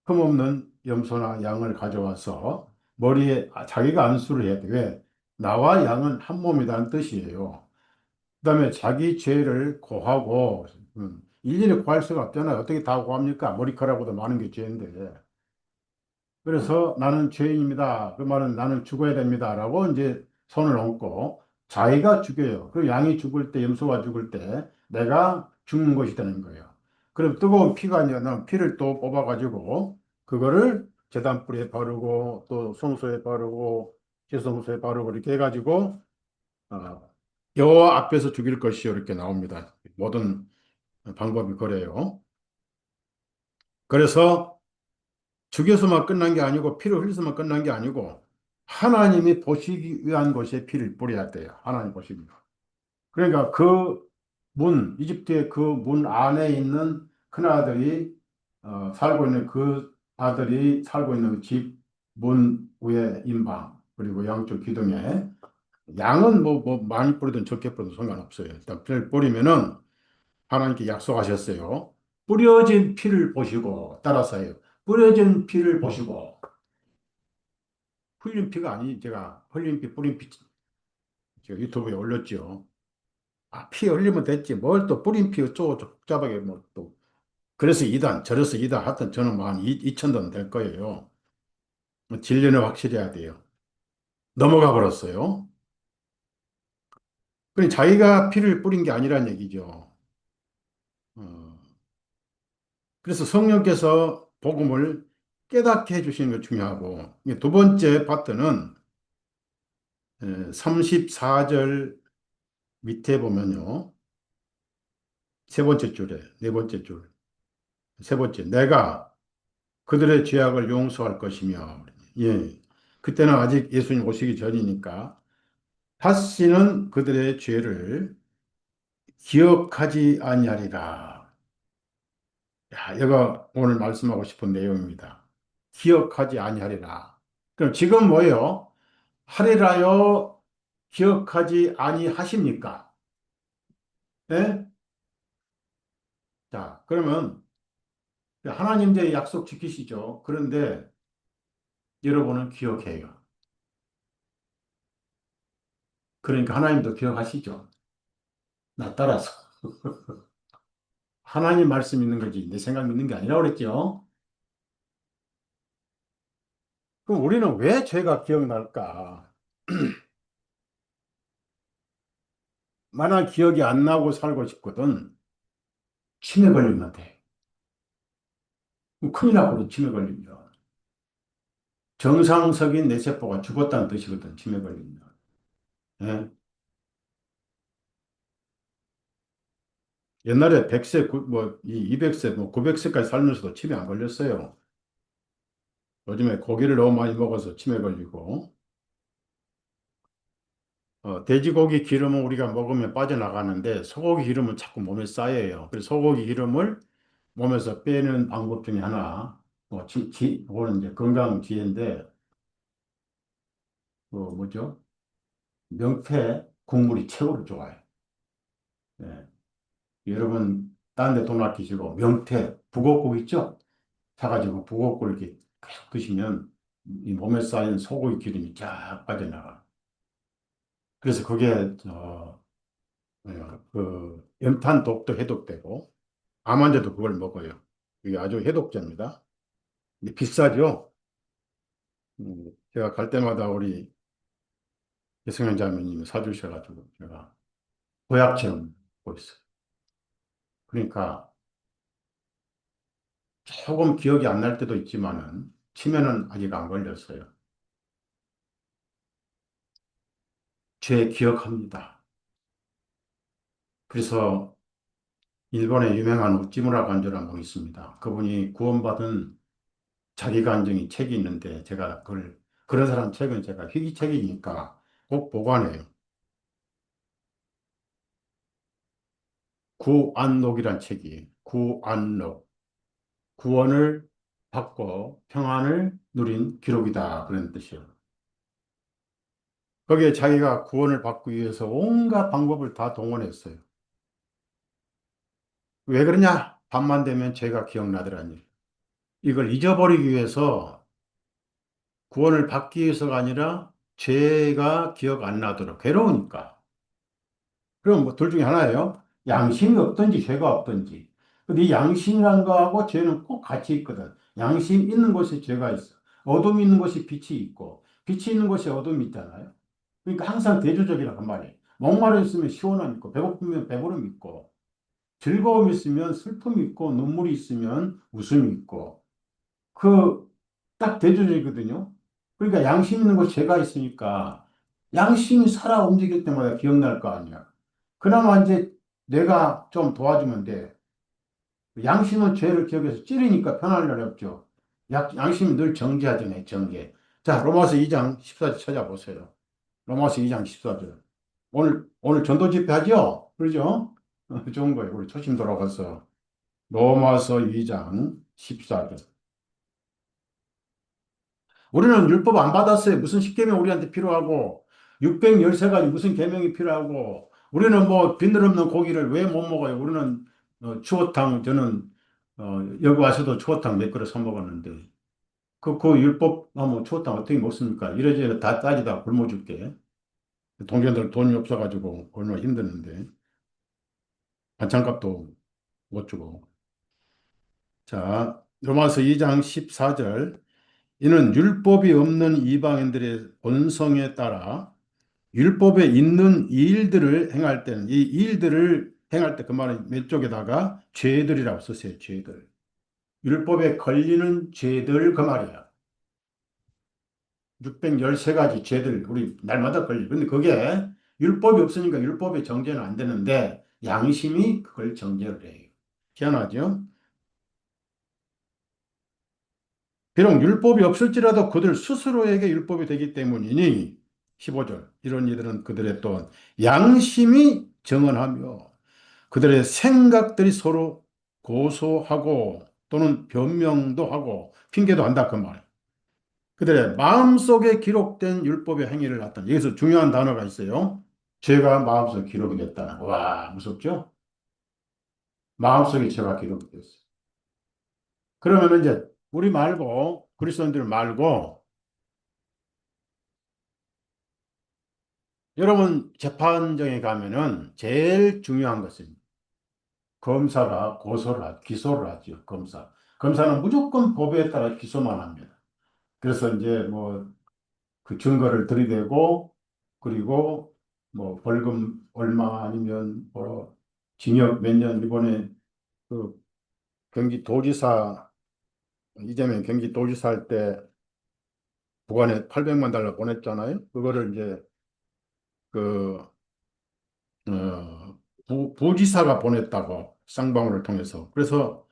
흠없는 염소나 양을 가져와서 머리에 자기가 안수를 해야 돼. 왜? 나와 양은 한 몸이라는 뜻이에요. 그다음에 자기 죄를 고하고 일일이 고할 수가 없잖아요. 어떻게 다 고합니까? 머리카락보다 많은 게 죄인데. 그래서 나는 죄인입니다. 그 말은 나는 죽어야 됩니다. 라고 이제 손을 얹고 자기가 죽여요. 그 양이 죽을 때, 염소가 죽을 때 내가 죽는 것이 되는 거예요. 그럼 뜨거운 피가 아니라 는 피를 또 뽑아가지고 그거를 제단불에 바르고 또 성소에 바르고 제성소에 바르고 이렇게 해가지고 어, 여호와 앞에서 죽일 것이요 이렇게 나옵니다. 모든 방법이 그래요. 그래서 죽여서만 끝난 게 아니고 피를 흘려서만 끝난 게 아니고 하나님이 보시기 위한 곳에 피를 뿌려야 돼요. 하나님 보시기 위한. 그러니까 그 문, 이집트의 그 문 안에 있는 큰아들이 살고 있는 그 아들이 살고 있는 집 문 위에 임방 그리고 양쪽 기둥에 양은 뭐 많이 뿌리든 적게 뿌려도 상관없어요. 일단 피를 뿌리면은 하나님께 약속하셨어요. 뿌려진 피를 보시고 따라서요. 뿌려진 피를 보시고 흘린 피가 아니 제가 흘린 피 뿌린 피 제가 유튜브에 올렸죠. 피 흘리면 됐지. 뭘 또 뿌린 피 어쩌고 복잡하게 뭐 또 그래서 이단 저래서 이단 하여튼 저는 뭐한 2천 돈 될 거예요. 뭐 진료는 확실히 해야 돼요. 넘어가 버렸어요. 그러니 자기가 피를 뿌린 게 아니란 얘기죠. 어, 그래서 성령께서 복음을 깨닫게 해주시는 게 중요하고 이게 두 번째 파트는 34절 밑에 보면요. 세 번째 줄에 네 번째 줄. 세 번째 내가 그들의 죄악을 용서할 것이며 예. 그때는 아직 예수님 오시기 전이니까 다시는 그들의 죄를 기억하지 아니하리라. 야, 이거 오늘 말씀하고 싶은 내용입니다. 기억하지 아니하리라. 그럼 지금 뭐예요? 하리라요 기억하지 아니하십니까? 예? 자, 그러면 하나님의 약속 지키시죠. 그런데 여러분은 기억해요. 그러니까 하나님도 기억하시죠. 나 따라서. 하나님 말씀 있는 거지 내 생각 믿는 게 아니라고 그랬죠. 그럼 우리는 왜 죄가 기억날까? 만약 기억이 안 나고 살고 싶거든 치매 걸리면 돼. 그럼 큰일 나거든 치매 걸리면. 정상적인 뇌세포가 죽었다는 뜻이거든 치매 걸리면. 예? 옛날에 100세, 뭐, 200세, 뭐, 900세까지 살면서도 치매 안 걸렸어요. 요즘에 고기를 너무 많이 먹어서 치매 걸리고, 돼지고기 기름은 우리가 먹으면 빠져나가는데, 소고기 기름은 자꾸 몸에 쌓여요. 그래서 소고기 기름을 몸에서 빼는 방법 중에 하나, 그거는 이제 건강지혜인데, 뭐죠? 명태 국물이 최고로 좋아요. 예. 여러분, 딴 데 돈 아끼시고, 명태, 북엇국 있죠? 사가지고 북엇국을 이렇게 계속 드시면, 이 몸에 쌓인 소고기 기름이 쫙 빠져나가. 그래서 그게, 연탄 독도 해독되고, 암 환자도 그걸 먹어요. 이게 아주 해독제입니다. 근데 비싸죠? 제가 갈 때마다 우리 배승현 자매님이 사주셔가지고, 제가 보약처럼 먹고 있어요. 그러니까, 조금 기억이 안 날 때도 있지만은, 치매는 아직 안 걸렸어요. 죄 기억합니다. 그래서 일본에 유명한 우찌무라 간조라는 분이 있습니다. 그분이 구원받은 자기감정이 책이 있는데 제가 그런 사람 책은 제가 희귀책이니까 꼭 보관해요. 구안록이란 책이에요. 구안록. 구원을 받고 평안을 누린 기록이다. 그런 뜻이에요. 거기에 자기가 구원을 받기 위해서 온갖 방법을 다 동원했어요. 왜 그러냐? 밤만 되면 죄가 기억나더라니. 이걸 잊어버리기 위해서 구원을 받기 위해서가 아니라 죄가 기억 안 나도록 괴로우니까. 그럼 뭐 둘 중에 하나예요. 양심이 없든지 죄가 없든지. 근데 이 양심이란 거하고 죄는 꼭 같이 있거든. 양심 있는 곳에 죄가 있어. 어둠이 있는 곳에 빛이 있고, 빛이 있는 곳에 어둠이 있잖아요. 그러니까 항상 대조적이란 말이에요. 목마르 있으면 시원함 있고, 배고프면 배부름 있고, 즐거움이 있으면 슬픔이 있고, 눈물이 있으면 웃음이 있고, 딱 대조적이거든요. 그러니까 양심 있는 곳에 죄가 있으니까 양심이 살아 움직일 때마다 기억날 거 아니야. 그나마 이제 내가 좀 도와주면 돼. 양심은 죄를 기억해서 찌르니까 편할 날이 없죠. 양심은 늘 정죄하잖아요, 정죄. 자, 로마서 2장 14절 찾아보세요. 로마서 2장 14절. 오늘 전도 집회 하죠? 그러죠? 좋은 거예요. 우리 초심 돌아가서. 로마서 2장 14절. 우리는 율법 안 받았어요. 무슨 십계명 우리한테 필요하고, 613가지 무슨 계명이 필요하고, 우리는 뭐 비늘 없는 고기를 왜 못 먹어요? 우리는 추어탕, 저는 여기 와서도 추어탕 몇 그릇 사 먹었는데, 그 율법 하면 추어탕 어떻게 먹습니까? 이래저래 다 따지다 굶어 줄게. 동생들 돈이 없어가지고 얼마나 힘드는데, 반찬값도 못 주고. 자, 로마서 2장 14절. 이는 율법이 없는 이방인들의 본성에 따라 율법에 있는 일들을 행할 때는 이 일들을 행할 때 그 말은 몇 쪽에다가 죄들이라고 썼어요. 죄들. 율법에 걸리는 죄들 그 말이야. 613가지 죄들 우리 날마다 걸려. 근데 그게 율법이 없으니까 율법의 정죄는 안 되는데 양심이 그걸 정죄를 해요. 희한하죠? 비록 율법이 없을지라도 그들 스스로에게 율법이 되기 때문이니 15절 이런 이들은 그들의 또 양심이 정언하며 그들의 생각들이 서로 고소하고 또는 변명도 하고 핑계도 한다 그 말. 그들의 마음속에 기록된 율법의 행위를 나타내. 여기서 중요한 단어가 있어요. 죄가 마음속에 기록이 됐다. 와, 무섭죠? 마음속에 죄가 기록이 됐어요. 그러면 이제 우리 말고 그리스도인들 말고 여러분 재판정에 가면은 제일 중요한 것은 검사가 기소를 하죠, 검사. 검사는 무조건 법에 따라 기소만 합니다. 그래서 이제 뭐 그 증거를 들이대고, 그리고 뭐 벌금 얼마 아니면 뭐 징역 몇 년, 이번에 그 경기도지사, 이재명 경기도지사 할 때 북한에 800만 달러 보냈잖아요. 그거를 이제 그 부지사가 보냈다고, 쌍방울을 통해서. 그래서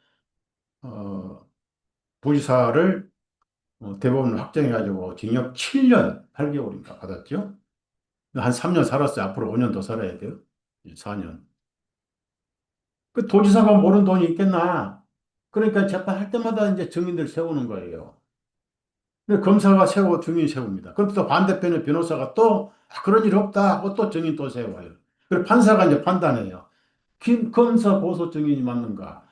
부지사를 대법원 확정해가지고 징역 7년 8개월인가 받았죠. 한 3년 살았어요. 앞으로 5년 더 살아야 돼요. 4년. 그 도지사가 모르는 돈이 있겠나? 그러니까 재판할 때마다 이제 증인들 세우는 거예요. 근데 검사가 세우고 증인 세웁니다. 그럼 또 반대편의 변호사가 또 그런 일 없다 하고 또 증인 또 세워요. 그리고 판사가 이제 판단해요. 검사 보소 증인이 맞는가?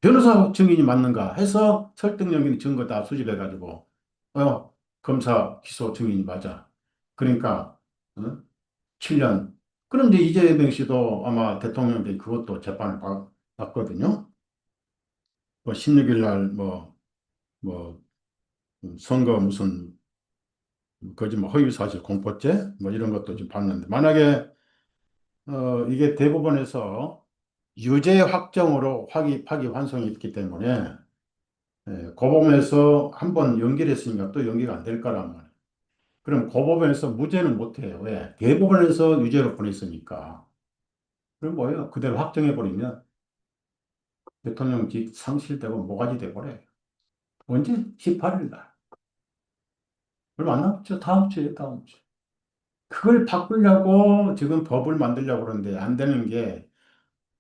변호사 증인이 맞는가 해서 설득력 있는 증거 다 수집해가지고, 검사 기소 증인이 맞아. 그러니까, 7년. 그럼 이제 이재명 씨도 아마 대통령이 그것도 재판을 받거든요. 뭐 16일 날 뭐, 선거 무슨, 거짓말 허위사실 공포죄? 뭐 이런 것도 좀 봤는데, 만약에, 이게 대법원에서 유죄 확정으로 파기환송이 있기 때문에, 고법원에서 한 번 연기했으니까 또 연기가 안 될 거란 말이에요. 그럼 고법원에서 무죄는 못 해요. 왜? 대법원에서 유죄로 보냈으니까. 그럼 뭐예요? 그대로 확정해버리면 대통령직 상실되고 모가지 돼버려요. 언제? 18일 날. 얼마 안 남았죠? 다음 주에, 다음 주. 그걸 바꾸려고 지금 법을 만들려고 그러는데 안 되는 게,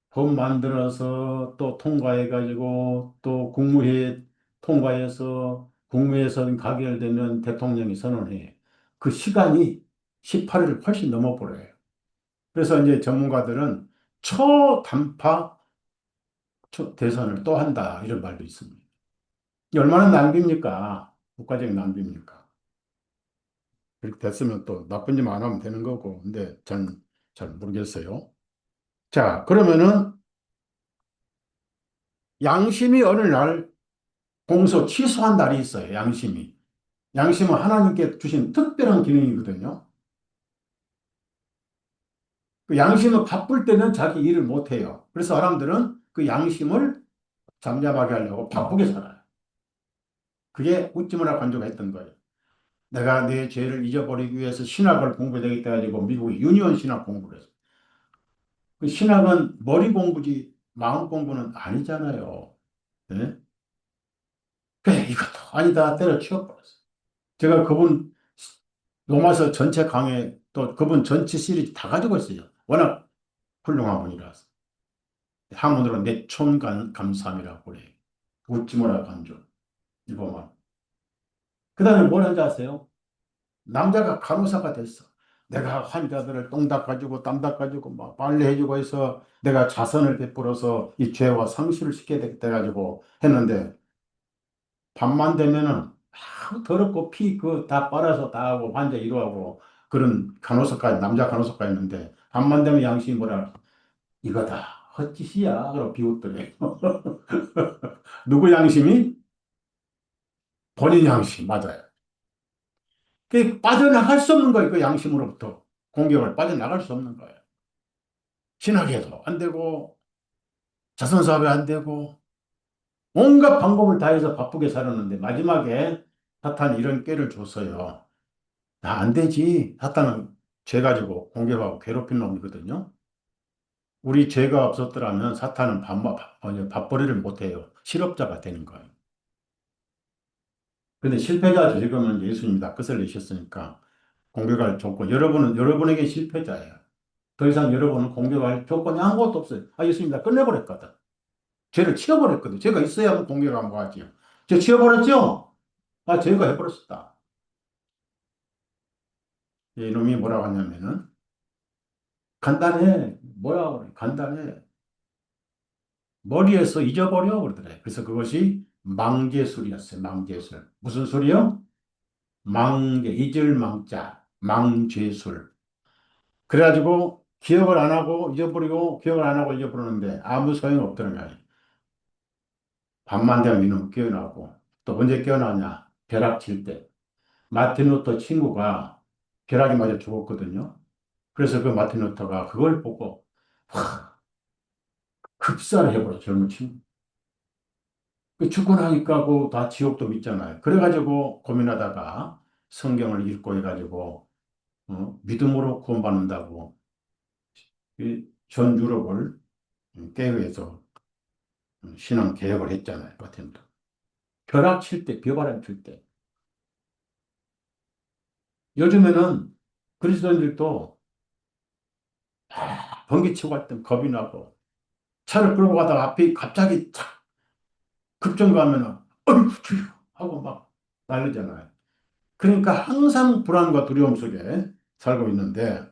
법 만들어서 또 통과해가지고 또 국무회의 통과해서 국무회에서 가결되면 대통령이 선언해. 그 시간이 18일을 훨씬 넘어버려요. 그래서 이제 전문가들은 초단파 대선을 또 한다, 이런 말도 있습니다. 이게 얼마나 낭비입니까? 국가적인 낭비입니까? 그렇게 됐으면 또 나쁜 짓만 안 하면 되는 거고. 근데 잘 모르겠어요. 자, 그러면은 양심이 어느 날 공소 취소한 날이 있어요. 양심이. 양심은 하나님께 주신 특별한 기능이거든요. 그 양심은 바쁠 때는 자기 일을 못 해요. 그래서 사람들은 그 양심을 잠잠하게 하려고 바쁘게 살아요. 그게 웃지마라 관조가 했던 거예요. 내가 내 죄를 잊어버리기 위해서 신학을 공부해야 되겠다 가지고 미국의 유니온 신학 공부를 했어요. 그 신학은 머리 공부지 마음 공부는 아니잖아요. 네? 그래, 이것도 아니다 때려치워버렸어요. 제가 그분 로마서 전체 강의, 또 그분 전체 시리즈 다 가지고 있어요. 워낙 훌륭한 분이라서. 한문으로 내촌감삼이라고 그래요. 웃지 마라 간주. 이거만. 그 다음에 뭘 한지 아세요? 남자가 간호사가 됐어. 내가 환자들을 똥 닦아주고 땀 닦아주고 막 빨래해주고 해서 내가 자선을 베풀어서 이 죄와 상실을 시켜야 되겠다 해가지고 했는데, 밤만 되면은 더럽고 피 그 다 빨아서 다 하고 환자 이루하고 그런 간호사까지, 남자 간호사가 있는데, 밤만 되면 양심이 뭐라, 이거다 헛짓이야 그러고 비웃더래. 누구 양심이? 본인 양심 맞아요. 그 빠져나갈 수 없는 거예요. 그 양심으로부터 공격을 빠져나갈 수 없는 거예요. 신학에도 안 되고 자선사업에 안 되고 온갖 방법을 다해서 바쁘게 살았는데 마지막에 사탄이 이런 꾀를 줬어요. 나 안 되지. 사탄은 죄 가지고 공격하고 괴롭힌 놈이거든요. 우리 죄가 없었더라면 사탄은 밥벌이를 못해요. 실업자가 되는 거예요. 근데 실패자죠. 지금은 예수님이 다 끝을 내셨으니까 공격할 조건. 여러분에게 실패자예요. 더 이상 여러분은 공격할 조건이 아무것도 없어요. 예수님이 다 끝내버렸거든. 죄를 치워버렸거든. 죄가 있어야 공격을 뭐 하지요. 죄 치워버렸죠? 죄가 해버렸다. 이놈이 뭐라고 하냐면은, 간단해. 뭐야, 그래. 간단해. 머리에서 잊어버려. 그러더래. 그래서 그것이 망죄술이었어요. 망죄술. 무슨 술이요? 잊을 망자. 망죄술. 그래가지고 기억을 안 하고 잊어버리고 기억을 안 하고 잊어버리는데 아무 소용 없더란 말이에요. 밤만 되면 이놈 깨어나고 또 언제 깨어나냐? 벼락 칠 때. 마틴 루터 친구가 벼락이 맞아 죽었거든요. 그래서 그 마틴 루터가 그걸 보고 확 급사를 해버려 젊은 친구. 그 죽고 나니까 그 다 지옥도 믿잖아요. 그래가지고 고민하다가 성경을 읽고 해가지고 믿음으로 구원받는다고 이전 유럽을 깨위해서 신앙 개혁을 했잖아요. 마틴 루터. 벼락 칠 때, 벼바람 칠 때. 요즘에는 그리스도인들도 번개치고 갈 때 겁이 나고 차를 끌고 가다가 앞이 갑자기 탁 급정거하면 어이구 주여 하고 막 난리잖아요. 그러니까 항상 불안과 두려움 속에 살고 있는데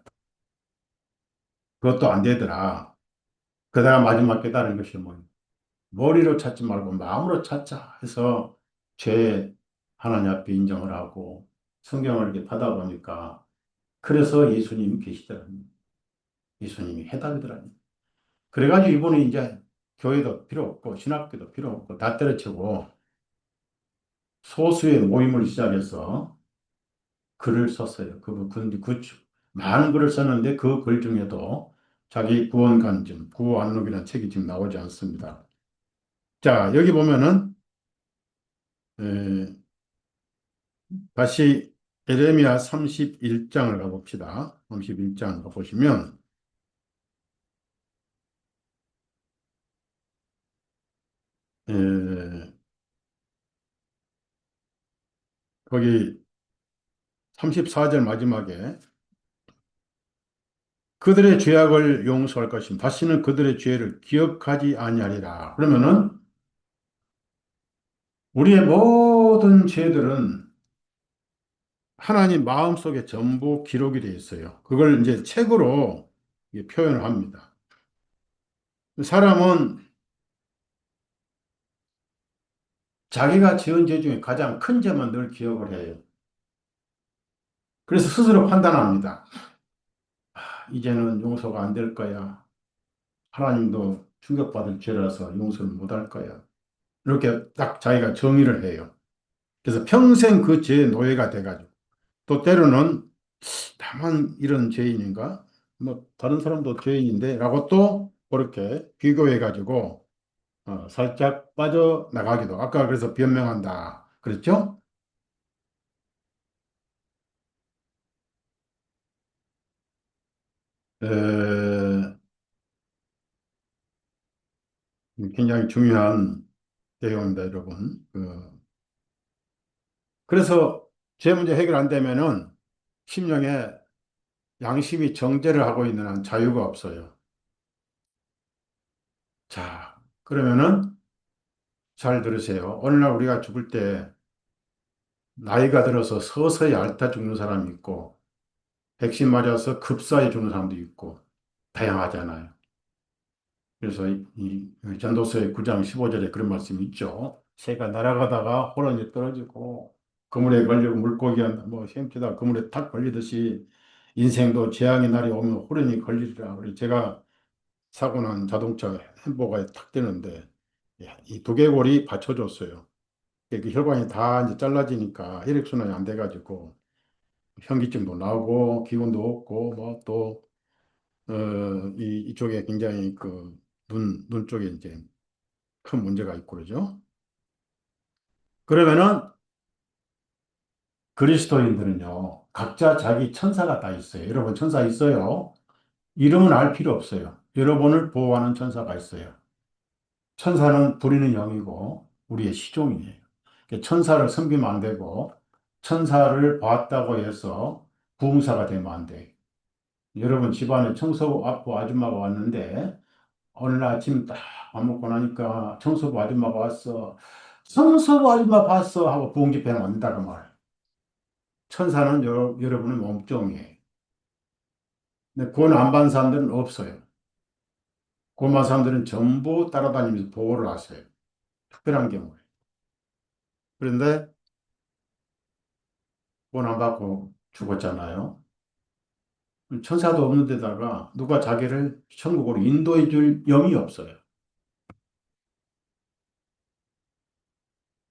그것도 안 되더라. 그다가 마지막 깨달은 것이 뭐 머리로 찾지 말고 마음으로 찾자 해서 죄 하나님 앞에 인정을 하고 성경을 이렇게 받아 보니까 그래서 예수님이 계시더라고요. 예수님이 해답이더라고요. 그래가지고 이분이 이제 교회도 필요 없고 신학교도 필요 없고 다 때려치고 소수의 모임을 시작해서 글을 썼어요. 많은 글을 썼는데 그 글 중에도 자기 구원관점, 구원안록이라는 책이 지금 나오지 않습니다. 자, 여기 보면은 에, 다시 에레미야 31장을 가봅시다. 31장 가보시면 에, 거기 34절 마지막에 그들의 죄악을 용서할 것임 다시는 그들의 죄를 기억하지 아니하리라. 그러면은 우리의 모든 죄들은 하나님 마음속에 전부 기록이 되어 있어요. 그걸 이제 책으로 이게 표현을 합니다. 사람은 자기가 지은 죄 중에 가장 큰 죄만 늘 기억을 해요. 그래서 스스로 판단합니다. 이제는 용서가 안 될 거야. 하나님도 충격받을 죄라서 용서를 못 할 거야. 이렇게 딱 자기가 정의를 해요. 그래서 평생 그 죄의 노예가 돼가지고 또 때로는 다만 이런 죄인인가? 뭐 다른 사람도 죄인인데 라고 또 그렇게 비교해가지고 살짝 빠져나가기도. 아까 그래서 변명한다. 그랬죠? 에, 굉장히 중요한 내용입니다, 여러분. 그래서 죄 문제 해결 안 되면은 심령에 양심이 정죄를 하고 있는 한 자유가 없어요. 자, 그러면은 잘 들으세요. 어느 날 우리가 죽을 때 나이가 들어서 서서히 앓다 죽는 사람이 있고 백신 맞아서 급사히 죽는 사람도 있고 다양하잖아요. 그래서 이 전도서의 9장 15절에 그런 말씀이 있죠. 새가 날아가다가 호랑이에 떨어지고 그물에 걸리고 물고기가 뭐 헤엄치다가 그물에 탁 걸리듯이 인생도 재앙의 날이 오면 호랑이 걸리리라. 그래서 제가 사고 난 자동차 햄버거에 탁 되는데 이 두개골이 받쳐줬어요. 그 혈관이 다 이제 잘라지니까 혈액순환이 안 돼가지고 현기증도 나고 기운도 없고 뭐 또 이쪽에 굉장히 그 눈 쪽에 이제 큰 문제가 있고 그러죠. 그러면은 그리스도인들은요, 각자 자기 천사가 다 있어요. 여러분 천사 있어요? 이름은 알 필요 없어요. 여러분을 보호하는 천사가 있어요. 천사는 부리는 영이고 우리의 시종이에요. 그러니까 천사를 섬기면 안 되고 천사를 봤다고 해서 부흥사가 되면 안 돼요. 여러분 집안에 청소부 아줌마가 왔는데 어느 날 아침 딱 밥 먹고 나니까 청소부 아줌마가 왔어. 청소부 아줌마 봤어 하고 부흥 집회는 안 된다고 말. 천사는 여러분의 몸종이에요. 근데 구원 안 받은 사람들은 없어요. 구원 받은 사람들은 전부 따라다니면서 보호를 하세요. 특별한 경우에. 그런데 구원 안 받고 죽었잖아요. 천사도 없는 데다가 누가 자기를 천국으로 인도해 줄 영이 없어요.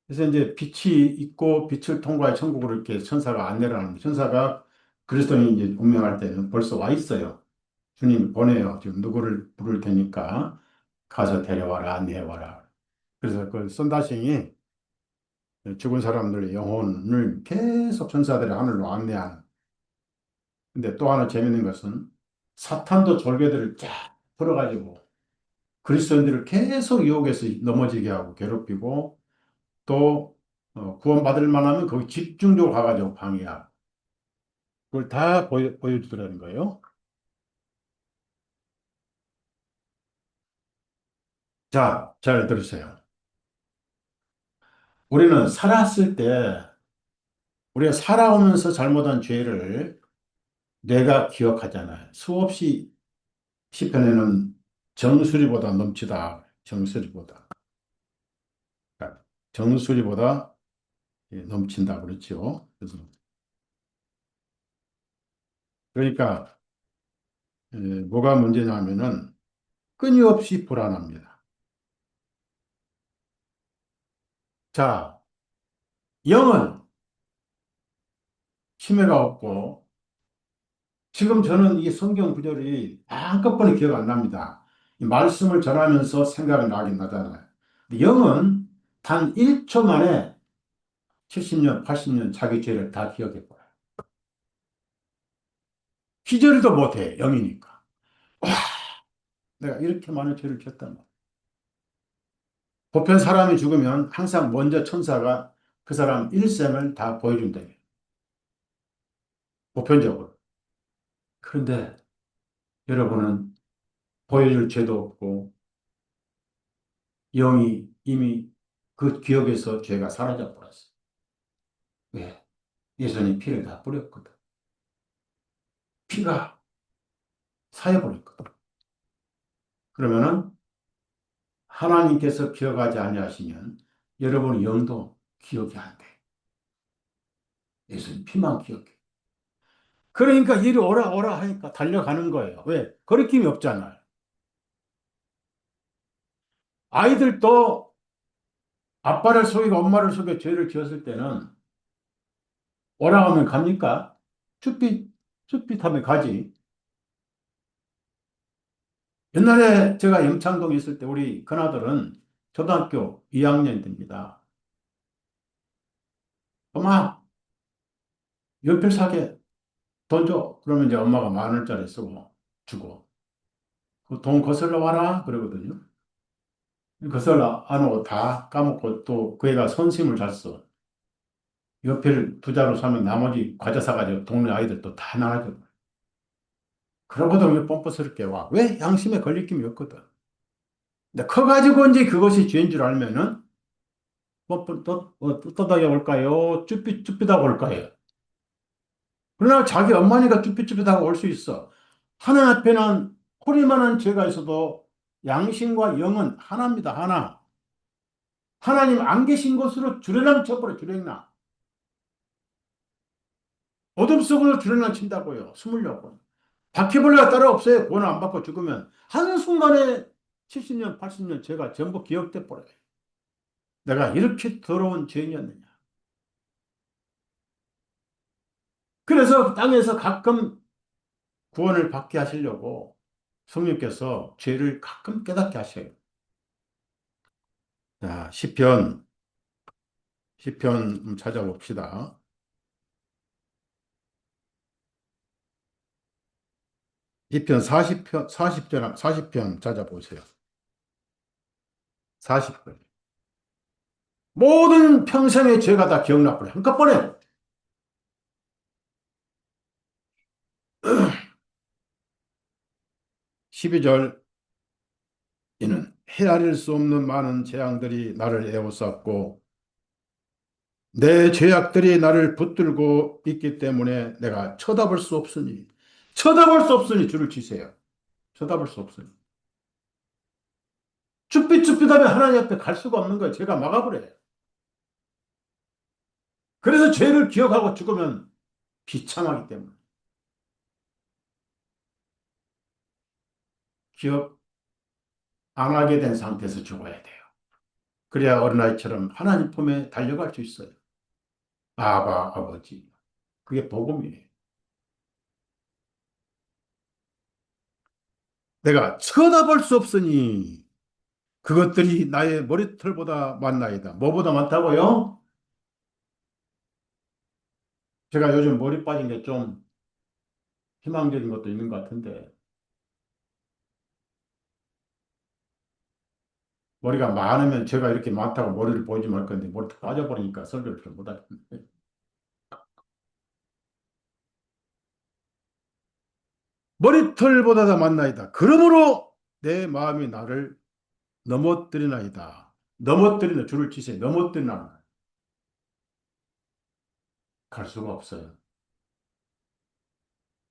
그래서 이제 빛이 있고 빛을 통과해 천국으로 이렇게 천사가 안내를 하는데 천사가 그리스도인이 이제 운명할 때는 벌써 와 있어요. 주님 보내요. 지금 누구를 부를 테니까 가서 데려와라, 안내해와라. 그래서 그 선다싱이 죽은 사람들의 영혼을 계속 천사들이 하늘로 안내하는. 근데 또 하나 재밌는 것은 사탄도 졸개들을 쫙 풀어가지고 그리스도인들을 계속 유혹해서 넘어지게 하고 괴롭히고 또 구원받을 만하면 거기 집중적으로 가가지고 방해하고 그걸 다 보여주더라는 거예요. 자, 잘 들으세요. 우리는 살았을 때 우리가 살아오면서 잘못한 죄를 내가 기억하잖아요. 수없이 시편에는 정수리보다 넘치다. 정수리보다. 그러니까 정수리보다 넘친다 그렇죠. 그래서 그러니까 뭐가 문제냐면은 끊임없이 불안합니다. 자, 영은 침해가 없고 지금 저는 이 성경 구절이 한꺼번에 기억 안 납니다. 이 말씀을 전하면서 생각이 나긴 나잖아요. 근데 영은 단 1초 만에 70년, 80년 자기 죄를 다 기억해버려요. 기절도 못해, 영이니까. 와, 내가 이렇게 많은 죄를 지었단 말이야. 보편 사람이 죽으면 항상 먼저 천사가 그 사람 일생을 다 보여준다. 보편적으로. 그런데 여러분은 보여줄 죄도 없고 영이 이미 그 기억에서 죄가 사라져 버렸어. 왜? 예수님 피를 다 뿌렸거든. 피가 사여버렸거든. 그러면은 하나님께서 기억하지 아니하시면 여러분의 영도 기억이 안 돼. 예수님 피만 기억해. 그러니까 이리 오라 오라 하니까 달려가는 거예요. 왜? 거리낌이 없잖아요. 아이들도 아빠를 속이고 엄마를 속여 죄를 지었을 때는 오라 하면 갑니까? 쭈삣, 쭈삣하면 가지. 옛날에 제가 영창동에 있을 때 우리 큰아들은 초등학교 2학년 됩니다. 엄마, 연필 사게 돈 줘. 그러면 이제 엄마가 10,000원짜리 쓰고 주고. 그 돈 거슬러 와라. 그러거든요. 거슬러 안 오고 다 까먹고 또 그 애가 선심을 잤어. 연필 2자루 사면 나머지 과자 사가지고 동네 아이들도 다 나눠줘. 그러고도 왜 pompos스럽게 와. 왜? 양심에 걸릴 힘이 없거든. 근데 커가지고 이제 그것이 죄인 줄 알면은 떳떳하게 올까요? 쭈삣쭈삣하고 올까요? 그러나 자기 엄마니까 쭈삣쭈삣하고 올 수 있어. 하나 앞에는 호리만한 죄가 있어도 양심과 영은 하나입니다. 하나. 하나님 안 계신 곳으로 주례랑 쳐버려, 주례랑. 어둠 속으로 주례랑 친다고요. 숨으려고. 바퀴벌레가 따로 없어요. 구원 안 받고 죽으면. 한순간에 70년, 80년 죄가 전부 기억돼 버려요. 내가 이렇게 더러운 죄인이었느냐. 그래서 땅에서 가끔 구원을 받게 하시려고 성령께서 죄를 가끔 깨닫게 하셔요. 자, 시편 찾아봅시다. 시편 40편, 40편 찾아보세요. 40편. 모든 평생의 죄가 다 기억나버려. 한꺼번에. 12절, 이는 헤아릴 수 없는 많은 재앙들이 나를 에워쌌고 내 죄악들이 나를 붙들고 있기 때문에 내가 쳐다볼 수 없으니 줄을 치세요. 쳐다볼 수 없으니. 쭈삣쭈삣하면 하나님 앞에 갈 수가 없는 거예요. 죄가 막아버려요. 그래서 죄를 기억하고 죽으면 비참하기 때문에. 기억 안 하게 된 상태에서 죽어야 돼요. 그래야 어린아이처럼 하나님 품에 달려갈 수 있어요. 아바, 아버지. 그게 복음이에요. 내가 쳐다볼 수 없으니 그것들이 나의 머리털보다 많나이다. 뭐보다 많다고요? 제가 요즘 머리 빠진 게 좀 희망적인 것도 있는 것 같은데, 머리가 많으면 제가 이렇게 많다고 머리를 보이지 말 건데, 머리가 빠져버리니까 설교를 좀 못하겠는데. 머리털보다 더 많나이다. 그러므로 내 마음이 나를 넘어뜨리나이다. 넘어뜨리는 줄을 치세요. 넘어뜨리나 갈 수가 없어요.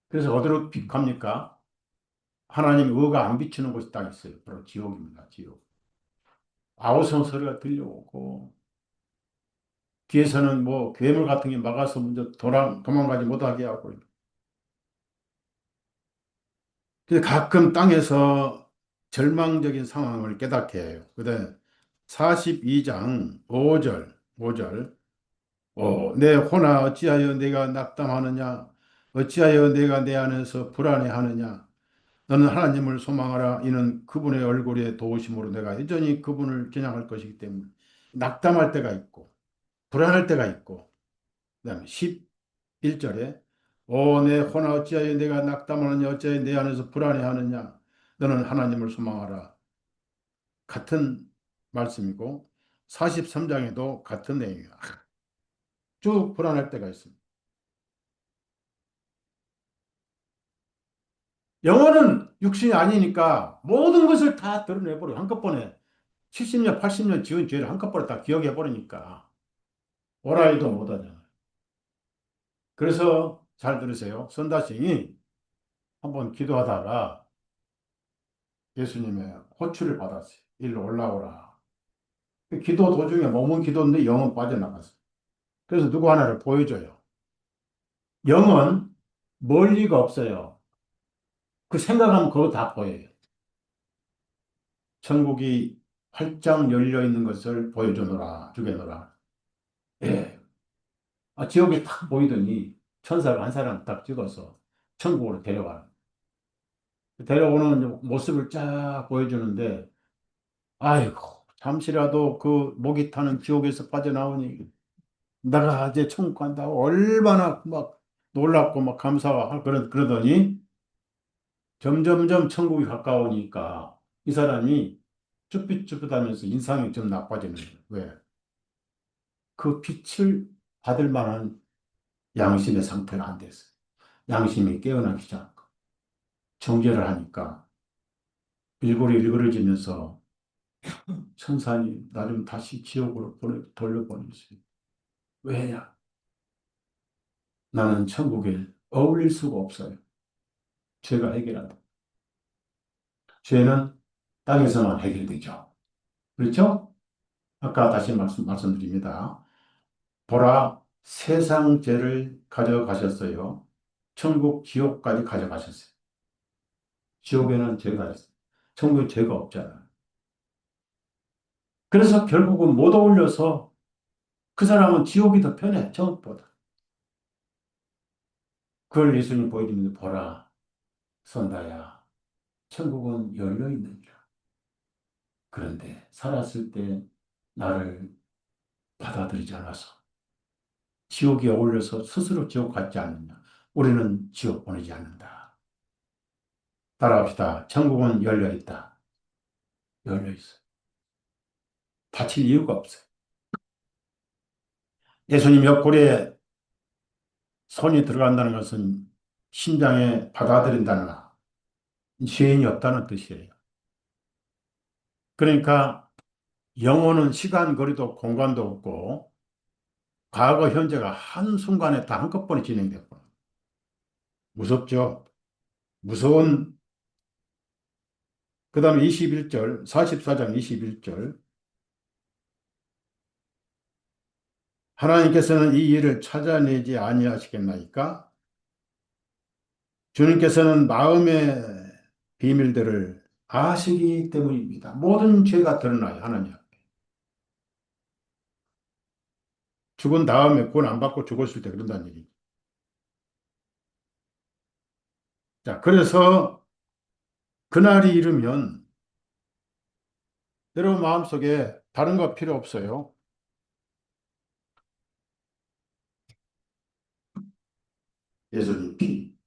그래서 어디로 갑니까? 하나님 의가 안 비치는 곳이 딱 있어요. 바로 지옥입니다. 지옥. 아우성 소리가 들려오고 뒤에서는 뭐 괴물 같은 게 막아서 먼저 도망가지 못하게 하고. 근데 가끔 땅에서 절망적인 상황을 깨닫게 해요. 그때 42장 5절 내 혼아 어찌하여 내가 낙담하느냐 어찌하여 내가 내 안에서 불안해하느냐 너는 하나님을 소망하라 이는 그분의 얼굴에 도우심으로 내가 여전히 그분을 겨냥할 것이기 때문에 낙담할 때가 있고 불안할 때가 있고 그다음에 11절에 오 내 혼아 어찌하여 내가 낙담하느냐 어찌하여 내 안에서 불안해하느냐 너는 하나님을 소망하라 같은 말씀이고 43장에도 같은 내용이야. 쭉 불안할 때가 있습니다. 영어는 육신이 아니니까 모든 것을 다 드러내버려 한꺼번에 70년 80년 지은 죄를 한꺼번에 다 기억해버리니까 오라이도 못하잖아요. 그래서 잘 들으세요. 선다싱이 한번 기도하다가 예수님의 호출을 받았어요. 일로 올라오라. 그 기도 도중에 몸은 기도인데 영은 빠져나갔어요. 그래서 누구 하나를 보여줘요. 영은 멀 리가 없어요. 그 생각하면 그거 다 보여요. 천국이 활짝 열려 있는 것을 보여주노라, 주게노라. 예. 지옥이 탁 보이더니 천사가 한 사람 딱 찍어서 천국으로 데려가는. 데려오는 모습을 쫙 보여주는데, 아이고, 잠시라도 그 목이 타는 지옥에서 빠져나오니, 내가 이제 천국 간다고 얼마나 막 놀랍고 막 감사하고 그러더니, 점점점 천국이 가까우니까 이 사람이 쭈삣쭈삣하면서 인상이 좀 나빠지는 거예요. 왜? 그 빛을 받을 만한 양심의 상태가 안 됐어요. 양심이 깨어나기 시작하고 정죄를 하니까 일골이 일그러지면서 천사님 나 좀 다시 지옥으로 돌려보내주세요. 왜냐? 나는 천국에 어울릴 수가 없어요. 죄가 해결한다. 죄는 땅에서만 해결되죠. 그렇죠? 아까 다시 말씀드립니다. 보라, 세상 죄를 가져가셨어요. 천국, 지옥까지 가져가셨어요. 지옥에는 죄가 있어요. 천국에 죄가 없잖아요. 그래서 결국은 못 어울려서 그 사람은 지옥이 더 편해, 천국보다. 그걸 예수님 보여주면서 보라, 선다야, 천국은 열려 있느니라. 그런데 살았을 때 나를 받아들이지 않아서 지옥에 어울려서 스스로 지옥 갔지 않느냐. 우리는 지옥 보내지 않는다. 따라합시다. 천국은 열려 있다. 열려 있어. 닫힐 이유가 없어요. 예수님 옆구리에 손이 들어간다는 것은 심장에 받아들인다는 죄인이 없다는 뜻이에요. 그러니까 영혼은 시간, 거리도 공간도 없고 과거, 현재가 한순간에 다 한꺼번에 진행되고 무섭죠? 무서운 그 다음에 21절 44장 21절 하나님께서는 이 일을 찾아내지 아니하시겠나이까? 주님께서는 마음의 비밀들을 아시기 때문입니다. 모든 죄가 드러나요, 하나님 앞에. 죽은 다음에 구원 안 받고 죽었을 때 그런다는 얘기. 자, 그래서 그날이 이르면 여러분 마음속에 다른 거 필요 없어요. 예수님 피,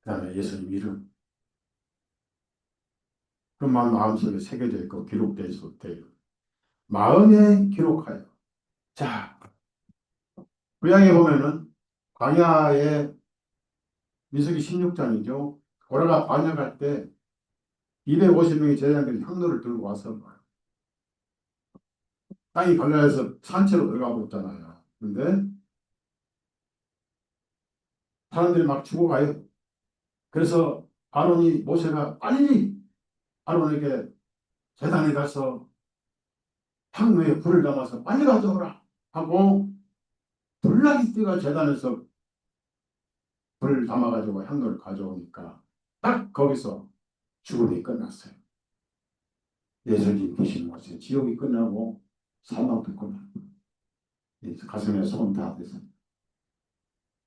그다음에 예수님 이름. 그만 마음속에 새겨져 있고 기록되어 있어도 돼요. 마음에 기록하여. 자, 구약에 보면은 광야에 민수기 16장이죠. 고라가 광야 갈 때 250명의 제사장들이 향로를 들고 와서 땅이 갈라져서 산채로 들어가고 있잖아요. 근데 사람들이 막 죽어가요. 그래서 아론이 모세가 빨리 아론에게 제단에 가서 향로에 불을 담아서 빨리 가져오라 하고 불나기 띠가 제단에서 불을 담아가지고 향로를 가져오니까 딱 거기서 죽음이 끝났어요. 예수님 계신 곳에 지옥이 끝나고 사막도 끝나고 가슴에 손 다 대서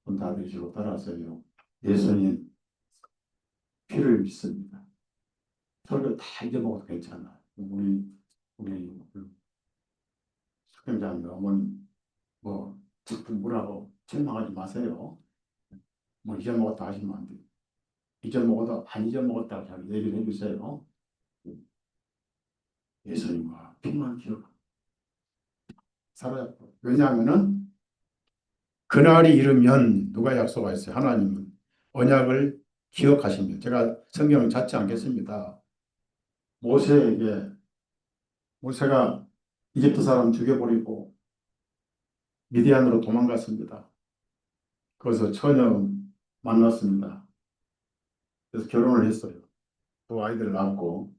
손 다 대시고 따라서요. 예수님 피를 믿습니다. 설교 다 잊어먹어도 괜찮아. 우리 숙장님 어머니 뭐 자꾸 뭐라고 실망하지 마세요. 뭐 잊어먹었다 하시면 안 돼요. 잊어먹어도 안 잊어먹었다고 잘 얘기를 해주세요. 예수님과 피만 기억 사로잡고. 왜냐하면은 그날이 이르면 누가 약속하셨어요? 하나님은 언약을 기억하시면. 제가 성경을 찾지 않겠습니다. 모세에게 모세가 이집트 사람 죽여버리고 미디안으로 도망갔습니다. 거기서 처녀 만났습니다. 그래서 결혼을 했어요. 또 아이들을 낳고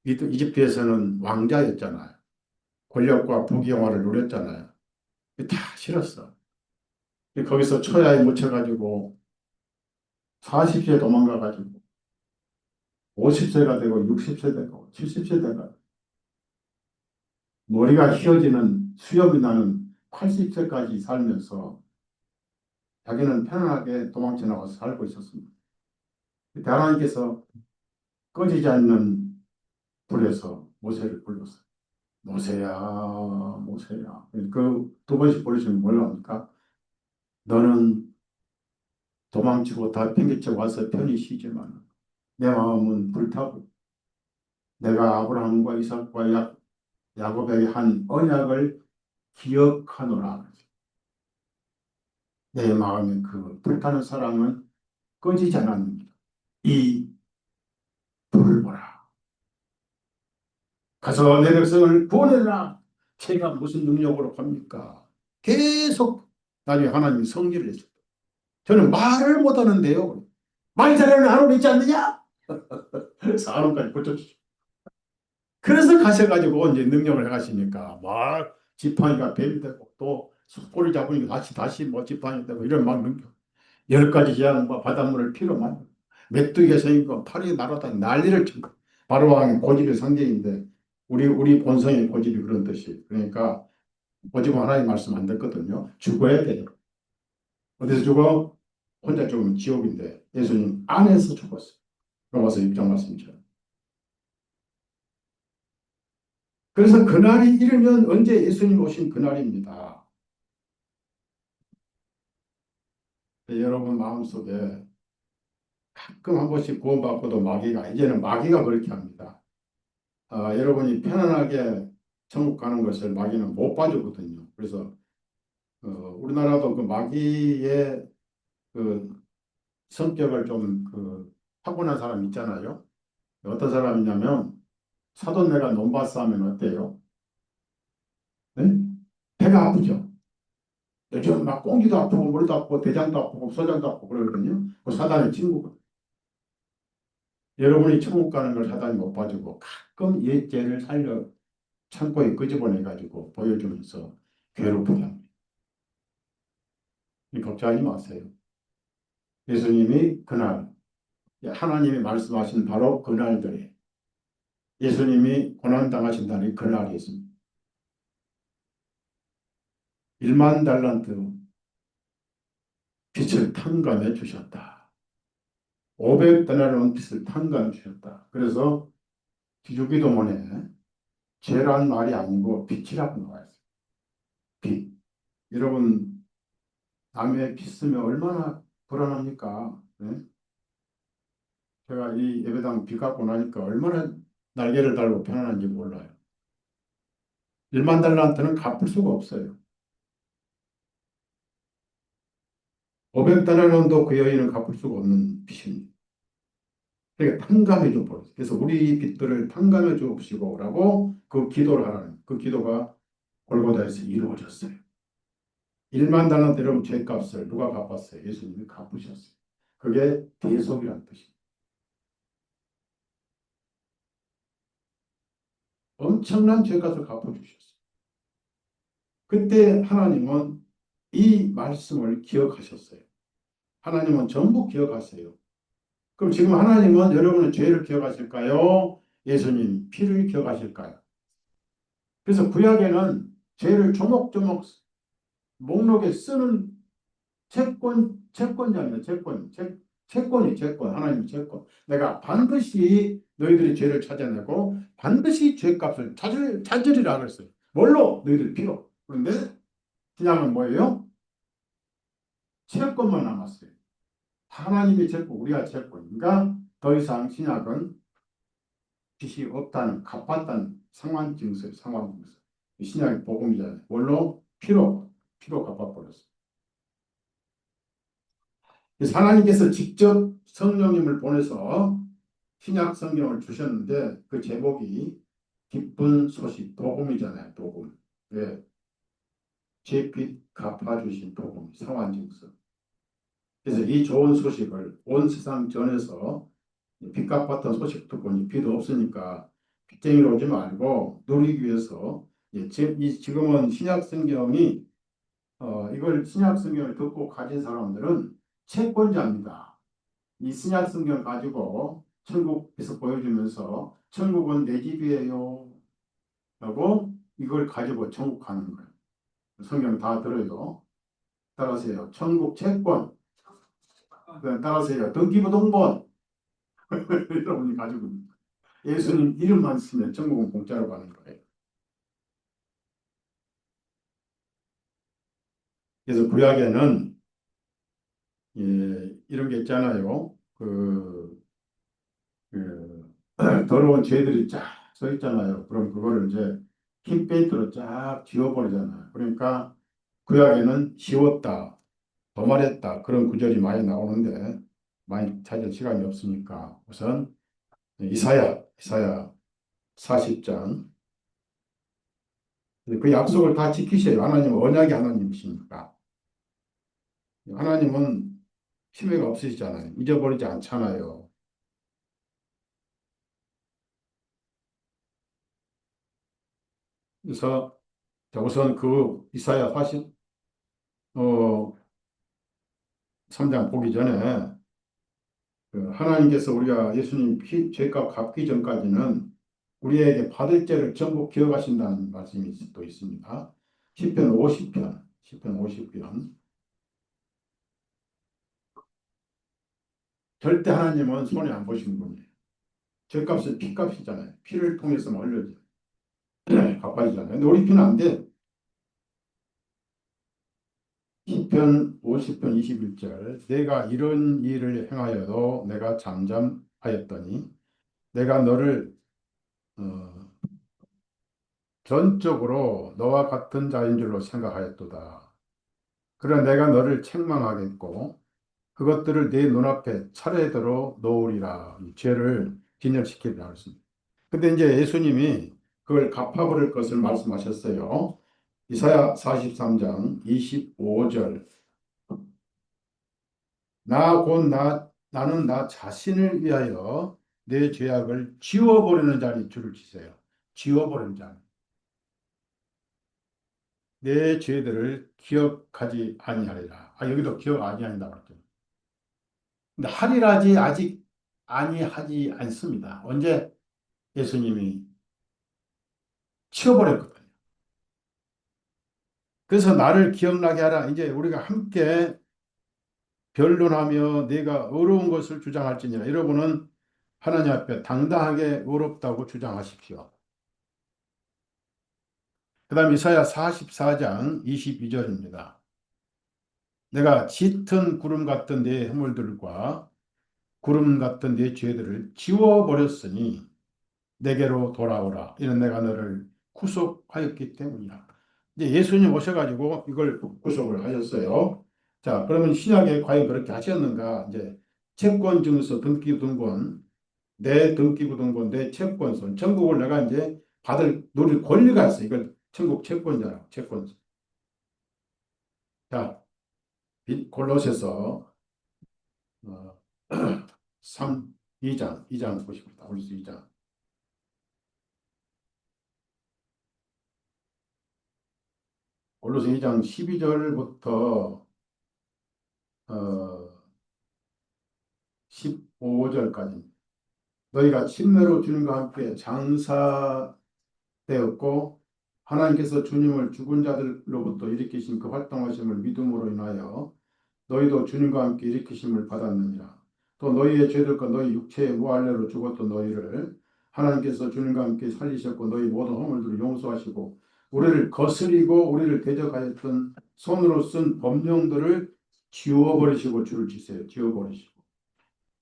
이집트에서는 왕자였잖아요. 권력과 부귀영화를 누렸잖아요. 다 싫었어. 거기서 초야에 묻혀가지고 40세 도망가가지고 50세가 되고 60세 되고 70세 되고 머리가 휘어지는 수염이 나는 80세까지 살면서 자기는 편안하게 도망쳐 나가서 살고 있었습니다. 그때 하나님께서 꺼지지 않는 불에서 모세를 불렀어요. 모세야, 모세야. 그 두 번씩 부르시면 뭘 합니까? 너는 도망치고 다 팽개쳐 와서 편히 쉬지만 내 마음은 불타고 내가 아브라함과 이삭과 야곱에게 한 언약을 기억하노라. 내 마음의 그 불타는 사랑은 꺼지지 않았습니다. 이 불을 보라. 가서 내 백성을 구원해라. 제가 무슨 능력으로 합니까? 계속 나중에 하나님이 성질을 했어요. 저는 말을 못하는데요. 말 잘하는 아론 있지 않느냐? 그래서 아론까지 고쳐주죠. 그래서 가셔가지고 이제 능력을 해가시니까 막 지팡이가 뱀이 되고 또 꼬리 잡으니까 다시 뭐 지팡이 되고 이런 막 능력. 10가지 재앙과 뭐 바닷물을 피로 만들고 메뚜기가 생기고 파리 날아다니 난리를 치고 바로 왕이 고집의 상징인데 우리 본성의 고집이 그런 뜻이에요. 그러니까 고집은 하나님 말씀 안 듣거든요. 죽어야 돼요. 어디서 죽어? 혼자 죽으면 지옥인데 예수님 안에서 죽었어요. 로마서 6장 말씀처럼. 그래서 그날이 이르면 언제 예수님 오신 그날입니다. 여러분 마음속에 가끔 한 번씩 구원받고도 마귀가 이제는 마귀가 그렇게 합니다. 여러분이 편안하게 천국 가는 것을 마귀는 못 봐주거든요. 그래서 우리나라도 그 마귀의 그 성격을 좀 타고난 사람 있잖아요. 어떤 사람이냐면 사돈네가 논바스 하면 어때요? 네? 배가 아프죠. 요즘 막 공기도 아프고 머리도 아프고 대장도 아프고 소장도 아프고 그러거든요. 그 사단의 친구가. 여러분이 천국 가는 걸 사단이 못 봐주고 가끔 옛 죄를 살려 창고에 끄집어내가지고 보여주면서 괴롭히게 합니다. 걱정하지 마세요. 예수님이 그날 하나님이 말씀하신 바로 그날들에 예수님이 고난당하신다는 그날이 있습니다. 1만 달란트 빚을 탕감해 주셨다. 500데나리온 빚을 탕감해 주셨다. 그래서 기주기도문에 죄란 말이 아니고 빚이라고 나와 있어요. 빚. 여러분, 남의 빚 쓰면 얼마나 불안합니까? 네? 제가 이 예배당 빚 갖고 나니까 얼마나 날개를 달고 편안한지 몰라요. 1만 달러한테는 갚을 수가 없어요. 500달러도 그 여인은 갚을 수가 없는 빚입니다. 그러니까 탕감해 줘 버렸어요. 그래서 우리 빚들을 탕감해 주옵시고라고 그 기도를 하라는 그 기도가 골고다에서 이루어졌어요. 1만 달러 여러분 죄값을 누가 갚았어요? 예수님이 갚으셨어요. 그게 대속이라는 뜻입니다. 엄청난 죄값을 갚아주셨어요. 그때 하나님은 이 말씀을 기억하셨어요. 하나님은 전부 기억하세요. 그럼 지금 하나님은 여러분의 죄를 기억하실까요? 예수님 피를 기억하실까요? 그래서 구약에는 죄를 조목조목 목록에 쓰는 채권자입니다. 채권. 하나님 채권. 내가 반드시 너희들이 죄를 찾아내고 반드시 죄값을 찾으리라 그랬어요. 뭘로? 너희들 피로. 그런데 신약은 뭐예요? 채권만 남았어요. 하나님의 채권, 우리가 채권인가? 더 이상 신약은 빚이 없다는, 갚았다는 상환증서예요. 상환증서. 신약의 복음이잖아요. 뭘로? 피로 갚아버렸어요. 그래서 하나님께서 직접 성령님을 보내서 신약 성경을 주셨는데 그 제목이 기쁜 소식, 복음이잖아요. 복음. 예, 죄빚 갚아주신 복음, 상환증서. 그래서 이 좋은 소식을 온 세상 전에서 빚 갚았던 소식 듣고 빚도 없으니까 빚쟁이로 오지 말고 누리기 위해서 지금은 신약 성경이 이걸 신약 성경을 듣고 가진 사람들은 채권자입니다. 이 신약 성경 가지고 천국에서 보여주면서 천국은 내 집이에요 라고 이걸 가지고 천국 가는 거예요. 성경 다 들어요. 따라하세요. 천국 채권. 따라하세요. 등기부등본. 여러분이 가지고 있는 거예요. 예수님 이름만 쓰면 천국은 공짜로 가는 거예요. 그래서 구약에는 이런 게 있잖아요. 더러운 죄들이 쫙 써 있잖아요. 그럼 그거를 이제 흰페인트로 쫙 지워버리잖아요. 그러니까 구약에는 지웠다, 도말했다 그런 구절이 많이 나오는데 많이 찾을 시간이 없으니까 우선 이사야 40장 그 약속을 다 지키셔요. 하나님은 언약의 하나님이시니까. 하나님은 심해가 없으시잖아요. 잊어버리지 않잖아요. 그래서 자, 우선 그 이사야 3장 보기 전에 그 하나님께서 우리가 예수님 죄값 갚기 전까지는 우리에게 받을 죄를 전부 기억하신다는 말씀이 또 있습니다. 시편 50편, 시편 50편. 절대 하나님은 손해 안 보시는 분이에요. 죄값은 피값이잖아요. 피를 통해서만 흘려져 갚아지잖아요. 근데 우리 피는 안 돼. 시편 50편 21절 내가 이런 일을 행하여도 내가 잠잠하였더니 내가 너를 어, 전적으로 너와 같은 자인 줄로 생각하였도다. 그러나 내가 너를 책망하겠고 그것들을 네 눈앞에 차례대로 놓으리라. 이 죄를 진멸시키리라 했습니다. 근데 이제 예수님이 그걸 갚아버릴 것을 말씀하셨어요. 이사야 43장 25절 나는 나 자신을 위하여 내 죄악을 지워버리는 자니 줄을 치세요. 지워버리는 자. 내 죄들을 기억하지 아니하리라. 여기도 기억 아니한다 그랬죠. 근데 하리라지 아직 아니하지 않습니다. 언제 예수님이 치워버렸거든요. 그래서 나를 기억나게 하라. 이제 우리가 함께 변론하며 내가 어려운 것을 주장할지니라. 여러분은 하나님 앞에 당당하게 어렵다고 주장하십시오. 그 다음 이사야 44장 22절입니다. 내가 짙은 구름 같은 내 허물들과 구름 같은 내 죄들을 지워버렸으니 내게로 돌아오라. 이는 내가 너를 구속하였기 때문이라. 이제 예수님 오셔가지고 이걸 구속을 하셨어요. 자, 그러면 신약에 과연 그렇게 하셨는가? 이제 채권 증서 등기 등본, 내 등기 부등본, 내 채권서, 천국을 내가 이제 누릴 권리가 있어. 이걸 천국 채권자라고, 채권서. 자, 골로새서 어, 3, 2장 보십니다. 골로새 2장. 골로새 2장 12절부터 15절까지 너희가 침례로 주님과 함께 장사되었고 하나님께서 주님을 죽은 자들로부터 일으키신 그 활동하심을 믿음으로 인하여 너희도 주님과 함께 일으키심을 받았느니라. 또 너희의 죄들과 너희 육체의 무할례로 죽었던 너희를 하나님께서 주님과 함께 살리셨고 너희 모든 허물들을 용서하시고 우리를 거스리고 우리를 대적하였던 손으로 쓴 법령들을 지워버리시고 줄을 치세요. 지워버리시고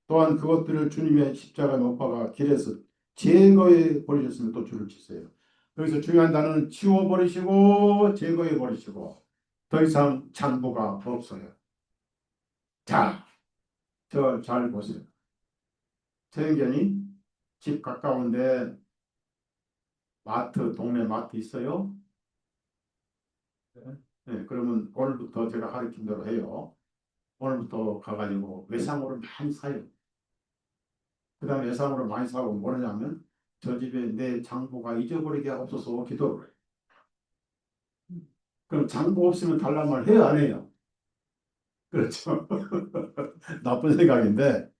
또한 그것들을 주님의 십자가 못 박아 길에서 제거해 버리셨으면 또 줄을 치세요. 여기서 중요한 단어는 지워버리시고 제거해 버리시고 더 이상 장부가 없어요. 자, 저 잘 보세요. 최은견이 집 가까운데 동네 마트 있어요? 네, 그러면 오늘부터 제가 가르친 대로 해요. 오늘부터 가가지고 외상으로 많이 사요. 그 다음에 외상으로 많이 사고 뭐냐면 저 집에 내 장부가 잊어버리게 없어서 기도를 해요. 그럼 장부 없으면 달란 말 해요, 안 해요? 그렇죠. 나쁜 생각인데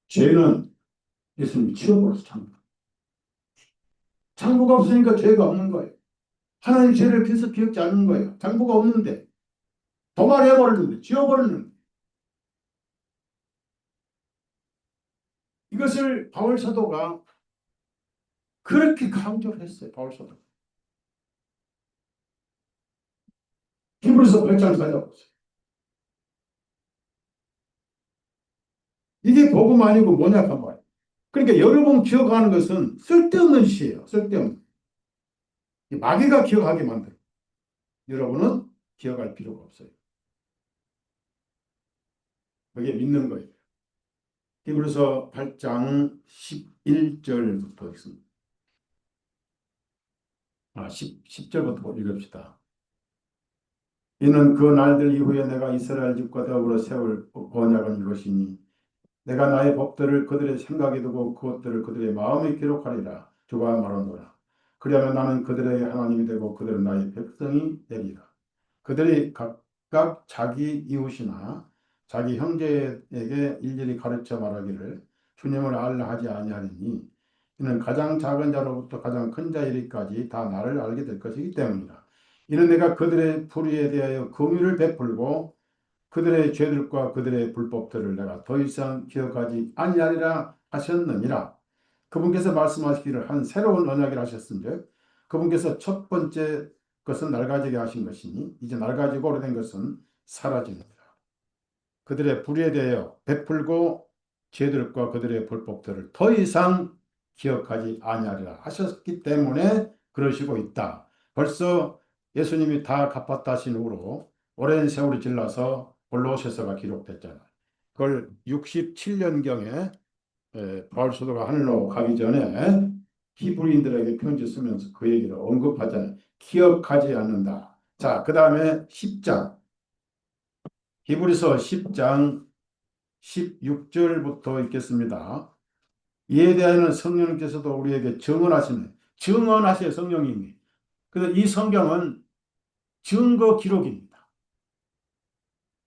죄는 예수님이 치워버려서 장부가 없으니까 죄가 없는 거예요. 하나님 죄를 계속 기억지 않는 거예요. 장부가 없는데 도말해버리는데 지워버리는데 이것을 바울 사도가 그렇게 강조를 했어요. 바울 사도. 히브리서 8장 찾아보세요. 이게 복음 아니고 뭐냐 한 말이에요. 그러니까 여러 번 기억하는 것은 쓸데없는 시예요. 쓸데없는. 마귀가 기억하게 만들어. 여러분은 기억할 필요가 없어요. 그게 믿는 거예요. 히브리서 8장 11절부터 있습니다. 10절부터 읽읍시다. 이는 그 날들 이후에 내가 이스라엘 집과 더불어 세울 언약은 이것이니 내가 나의 법들을 그들의 생각에 두고 그것들을 그들의 마음에 기록하리라. 주가 말하노라. 그리하면 나는 그들의 하나님이 되고 그들은 나의 백성이 되리라. 그들이 각각 자기 이웃이나 자기 형제에게 일일이 가르쳐 말하기를 주님을 알라 하지 아니하리니 이는 가장 작은 자로부터 가장 큰 자 이르기까지 다 나를 알게 될 것이기 때문이라. 이는 내가 그들의 불의에 대하여 긍휼을 베풀고 그들의 죄들과 그들의 불법들을 내가 더 이상 기억하지 아니하리라 하셨느니라. 그분께서 말씀하시기를 한 새로운 언약이라 하셨은즉 그분께서 첫 번째 것은 낡아지게 하신 것이니 이제 낡아지고 오래된 것은 사라집니다. 그들의 불의에 대하여 베풀고 죄들과 그들의 불법들을 더 이상 기억하지 아니하리라 하셨기 때문에 그러시고 있다. 벌써 예수님이 다 갚았다 하신 후로 오랜 세월이 질러서 골로새서가 기록됐잖아요. 그걸 67년경에 바울 사도가 하늘로 가기 전에 히브리인들에게 편지 쓰면서 그 얘기를 언급하잖아요. 기억하지 않는다. 자, 그 다음에 10장. 히브리서 10장 16절부터 읽겠습니다. 이에 대하여는 성령님께서도 우리에게 증언하세요, 성령님이. 그래서 이 성경은 증거 기록입니다.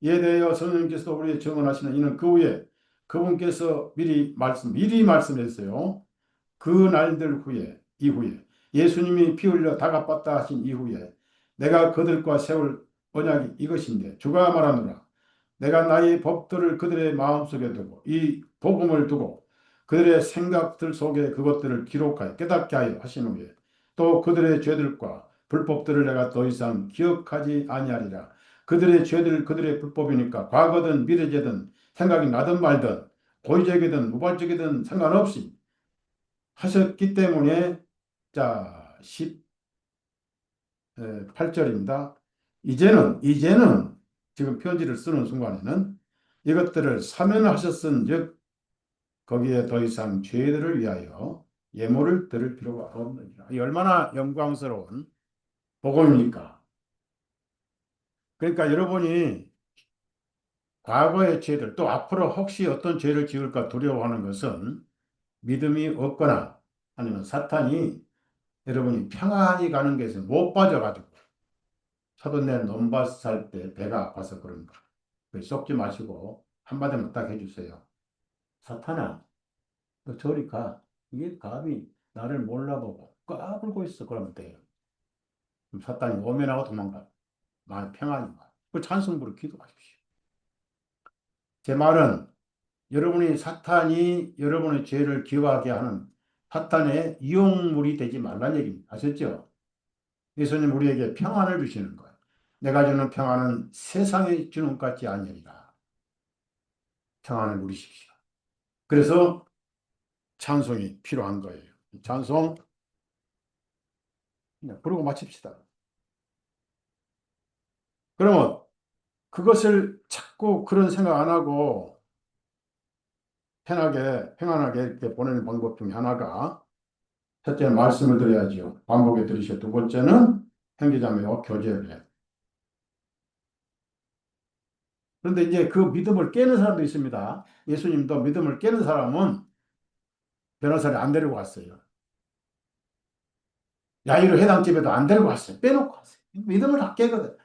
이에 대하여 성령님께서도 우리에게 증언하시는 이는 그 후에 그분께서 미리 말씀했어요. 그 날들 이후에 예수님이 피 흘려 다 갚았다 하신 이후에 내가 그들과 세울 언약이 이것인데 주가 말하노라. 내가 나의 법들을 그들의 마음속에 두고 이 복음을 두고 그들의 생각들 속에 그것들을 기록하여 깨닫게 하여 하신 후에 또 그들의 죄들과 불법들을 내가 더 이상 기억하지 아니하리라. 그들의 죄들 그들의 불법이니까 과거든 미래제든 생각이 나든 말든 고의적이든 무발적이든 상관없이 하셨기 때문에 자 18절입니다. 이제는 지금 편지를 쓰는 순간에는 이것들을 사면하셨은즉 거기에 더 이상 죄들을 위하여 예물을 드릴 필요가 없느니라. 이 얼마나 영광스러운 복음입니까? 그러니까 여러분이 과거의 죄들 또 앞으로 혹시 어떤 죄를 지을까 두려워하는 것은 믿음이 없거나 아니면 사탄이 여러분이 평안히 가는 것에 못 빠져가지고 저도 내 논밭 살 때 배가 아파서 그런 거 썩지 마시고 한마디만 딱 해주세요. 사탄아, 너 저리 가. 이게 감히 나를 몰라보고 까불고 있어. 그러면 돼요. 그럼 사탄이 오면하고 도망가. 마음 평안히 가. 그 찬송 부르 기도하십시오. 제 말은 여러분이 사탄이 여러분의 죄를 기억하게 하는 사탄의 이용물이 되지 말란 얘기입니다. 아셨죠? 예수님 우리에게 평안을 주시는 거예요. 내가 주는 평안은 세상에 주는 것 같지 아니하리라. 평안을 누리십시오. 그래서 찬송이 필요한 거예요. 찬송 부르고 마칩시다. 그러면 그것을 자꾸 그런 생각 안 하고 평안하게 이렇게 보내는 방법 중에 하나가 첫째는 말씀을 드려야죠. 반복에 들으시고 두 번째는 형제자매와 교제를 해. 그런데 이제 그 믿음을 깨는 사람도 있습니다. 예수님도 믿음을 깨는 사람은 변호사를 안 데리고 갔어요. 야이로 회당집에도 안 데리고 갔어요. 빼놓고 갔어요. 믿음을 다 깨거든.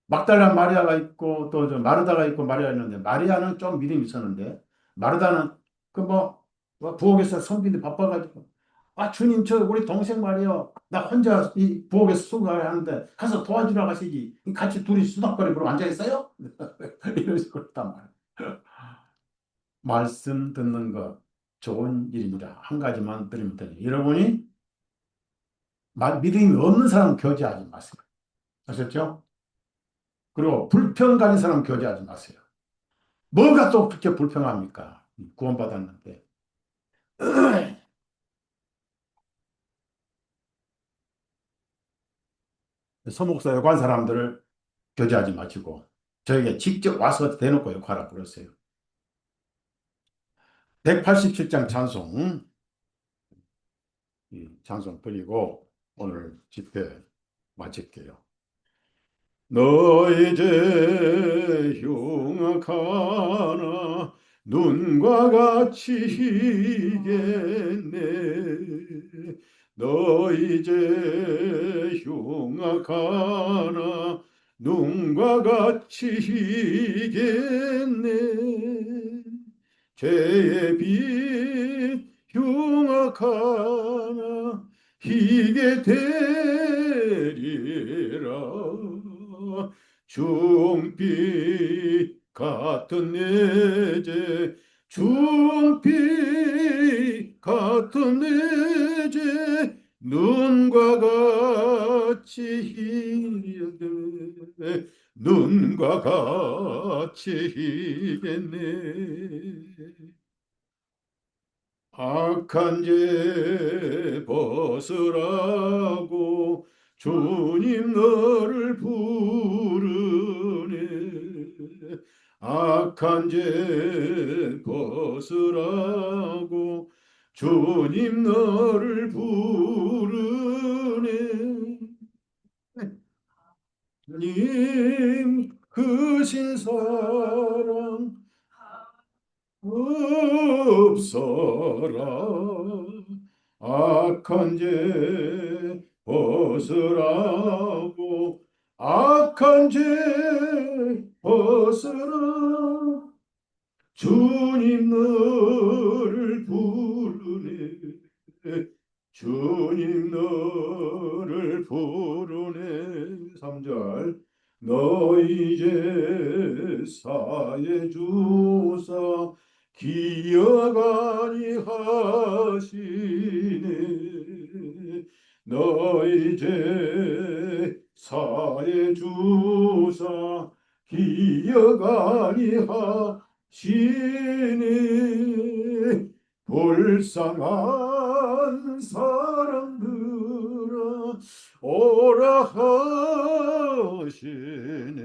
막달라 마리아가 있고 또 저 마르다가 있고 마리아 있는데 마리아는 좀 믿음이 있었는데 마르다는 그 부엌에서 선비들 바빠가지고 주님 저 우리 동생 말이요 나 혼자 이 부엌에서 수고를 하는데 가서 도와주러 가시지 같이 둘이 수다거리고 앉아 있어요? 이런 식으로 했단 말이에요. 말씀 듣는 것 좋은 일입니다. 한 가지만 드리면 돼요. 여러분이 믿음이 없는 사람 교제하지 마세요. 아셨죠? 그리고 불평 가진 사람 교제하지 마세요. 뭐가 또 그렇게 불평합니까? 구원받았는데. 서목서 여관 사람들을 교제하지 마시고 저에게 직접 와서 대놓고 욕하라 그랬어요. 187장 찬송, 이 찬송 드리고 오늘 집회 마칠게요. 너 이제 흉악하나 눈과 같이 희겠네. 너 이제 흉악하나 눈과 같이 희겠네. 죄의 빛 흉악하나 희게 되리라. 중빛 같은 내제 중빛 같은 내제 눈과 같이 희게 눈과 같이 희겠네. 악한 죄 벗으라고 주님 너를 부르네. 악한 죄 벗으라고 주님 너를 부르네. 주님 그 신사랑 없어라. 악한 죄 벗으라고 악한 죄 벗으라. 주님 너를 부르네. 주님 너를 부르네. 3절. 너희 제사의 주사 기억 아니하시네. 너희 제사의 주사 기억 아니하시네. 불쌍한 사람들아 오라 하시네.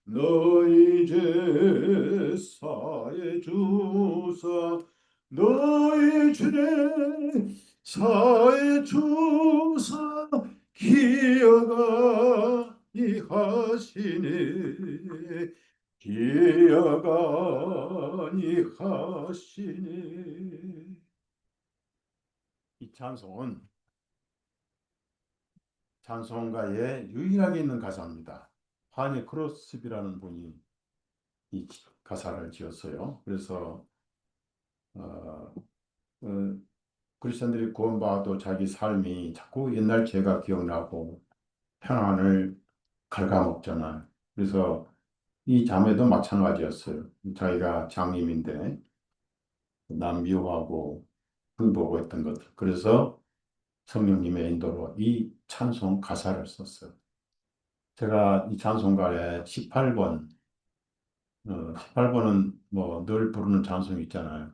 너희 제사의 주사 너희 제사의 주사 기억하니 하시네. 기억하니 하시네. 이 찬송은 찬송가에 유일하게 있는 가사입니다. 하니 크로스비라는 분이 이 가사를 지었어요. 그래서 어, 어, 크리스천들이 구원받아도 자기 삶이 자꾸 옛날 죄가 기억나고 평안을 갉아먹잖아요. 그래서 이 자매도 마찬가지였어요. 자기가 장님인데 남 미워하고 불보고 했던 것들. 그래서 성령님의 인도로 이 찬송 가사를 썼어요. 제가 이 찬송가에 18번, 18번은 뭐 늘 부르는 찬송이 있잖아요.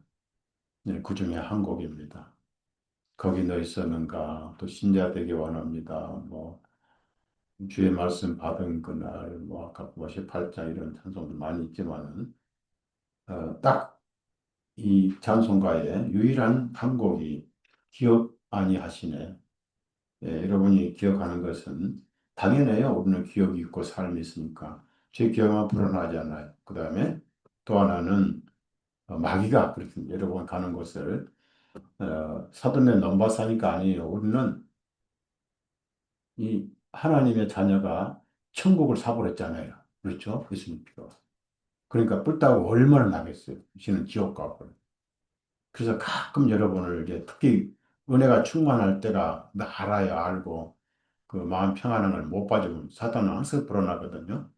네, 그 중에 한 곡입니다. 거기 너 있었는가, 또 신자 되기 원합니다. 뭐 주의 말씀 받은 그날, 뭐 아까 뭐 18장 이런 찬송도 많이 있지만은 딱 이 찬송가의 유일한 한 곡이 기억 아니하시네. 예, 여러분이 기억하는 것은 당연해요. 우리는 기억이 있고 삶이 있으니까. 제 기억은 불어나지 않아요. 그 다음에 또 하나는 마귀가 그렇게 여러분 가는 곳을 사돈네 넘바사니까 아니에요. 우리는 이 하나님의 자녀가 천국을 사버렸잖아요. 그렇죠? 예수님께서. 그러니까 뿔따고 얼마나 나겠어요. 이는 지옥 가고. 그래서 가끔 여러분을 이게 특히 은혜가 충만할 때가 나 알아요. 알고 그 마음 평안한 걸 못 봐주면 사탄은 항상 불어나거든요.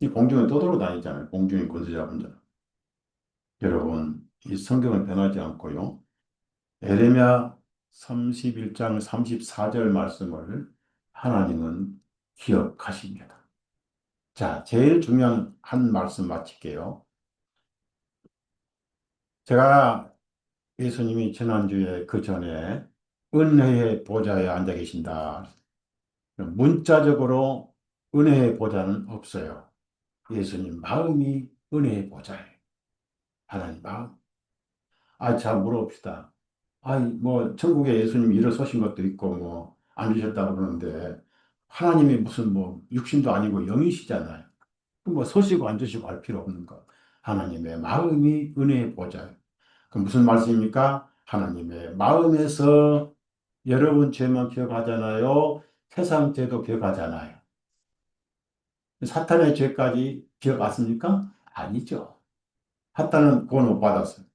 이 공중에 떠돌아다니잖아요. 공중에 권세 잡은 자. 여러분, 이 성경은 변하지 않고요. 에레미야 31장 34절 말씀을 하나님은 기억하십니다. 자, 제일 중요한 한 말씀 마칠게요. 제가 예수님이 지난주에 그 전에 은혜의 보좌에 앉아 계신다. 문자적으로 은혜의 보좌는 없어요. 예수님 마음이 은혜의 보좌예요. 하나님 마음. 자, 물어봅시다. 뭐, 천국에 예수님이 일어서신 것도 있고, 뭐, 앉으셨다고 그러는데, 하나님이 무슨 뭐, 육신도 아니고 영이시잖아요. 뭐, 서시고 앉으시고 할 필요 없는 거. 하나님의 마음이 은혜의 보좌예요. 그 무슨 말씀입니까? 하나님의 마음에서 여러분 죄만 기억하잖아요. 세상 죄도 기억하잖아요. 사탄의 죄까지 기억 않습니까? 아니죠. 사탄은 구원 못 받았어요.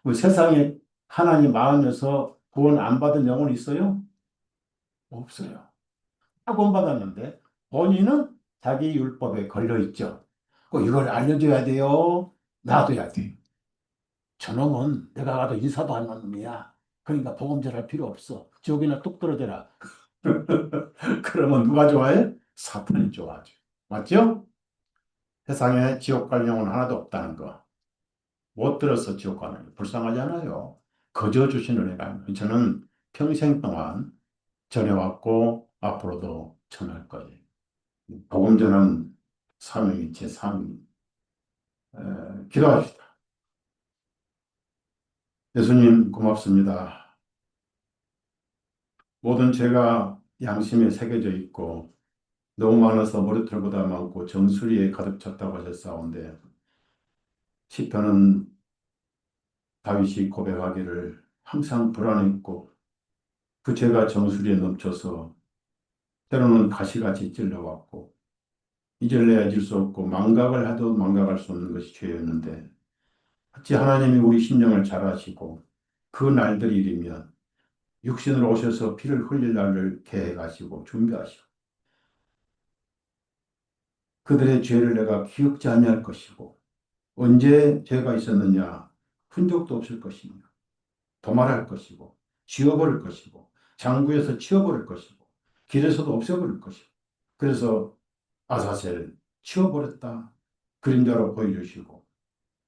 그 세상에 하나님 마음에서 구원 안 받은 영혼 있어요? 없어요. 다 구원 받았는데 본인은 자기 율법에 걸려 있죠. 이걸 알려줘야 돼요. 놔둬야 돼요. 저놈은 내가 가도 인사도 안 하는 놈이야. 그러니까 복음 전할 필요 없어. 지옥이나 뚝 떨어져라. 그러면 누가 좋아해? 사탄이 좋아하죠. 맞죠? 세상에 지옥 갈 영혼 하나도 없다는 거. 못 들어서 지옥 가는 거 불쌍하지 않아요? 거저 주신 은혜가 저는 평생 동안 전해왔고 앞으로도 전할 거예요. 복음 전은 사명이 제 사명. 기도합시다. 예수님 고맙습니다. 모든 죄가 양심에 새겨져 있고 너무 많아서 머리털보다 많고 정수리에 가득 찼다고 하셨사온데 시편은 다윗이 고백하기를 항상 불안했고 그 죄가 정수리에 넘쳐서 때로는 가시같이 찔러왔고 잊을래야 잊을 수 없고 망각을 해도 망각할 수 없는 것이 죄였는데 어찌 하나님이 우리 심령을 잘 아시고 그 날들이 이르면 육신으로 오셔서 피를 흘릴 날을 계획하시고 준비하시고 그들의 죄를 내가 기억지 아니할 것이고 언제 죄가 있었느냐 흔적도 없을 것이며 도말할 것이고 지워버릴 것이고 장구에서 치워버릴 것이고 길에서도 없애버릴 것이고 그래서 아사셀 치워버렸다 그림자로 보여주시고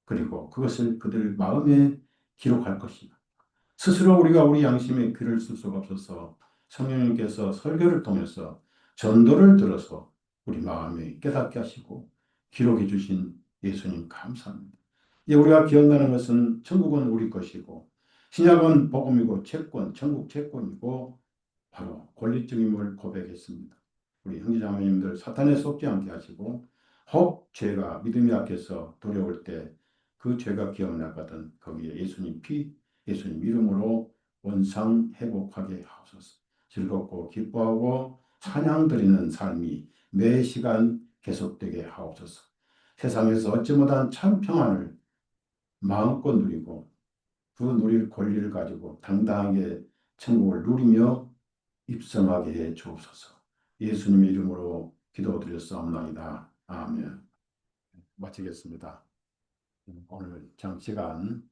그리고 그것을 그들 마음에 기록할 것이다. 스스로 우리가 우리 양심에 귀를 쓸 수가 없어서 성령님께서 설교를 통해서 전도를 들어서 우리 마음에 깨닫게 하시고 기록해 주신 예수님 감사합니다. 이 우리가 기억나는 것은 천국은 우리 것이고 신약은 복음이고 채권, 천국 채권이고 바로 권리증임을 고백했습니다. 우리 형제자매님들 사탄에 속지 않게 하시고 혹 죄가 믿음이 약해서 두려울 때 그 죄가 기억나거든 거기에 예수님 피, 예수님 이름으로 원상 회복하게 하옵소서. 즐겁고 기뻐하고 찬양 드리는 삶이 매 시간 계속되게 하옵소서. 세상에서 어찌 못한 참 평안을 마음껏 누리고 그 누릴 권리를 가지고 당당하게 천국을 누리며 입성하게 해 주옵소서. 예수님의 이름으로 기도드렸사옵나이다. 아멘. 마치겠습니다. 오늘 장시간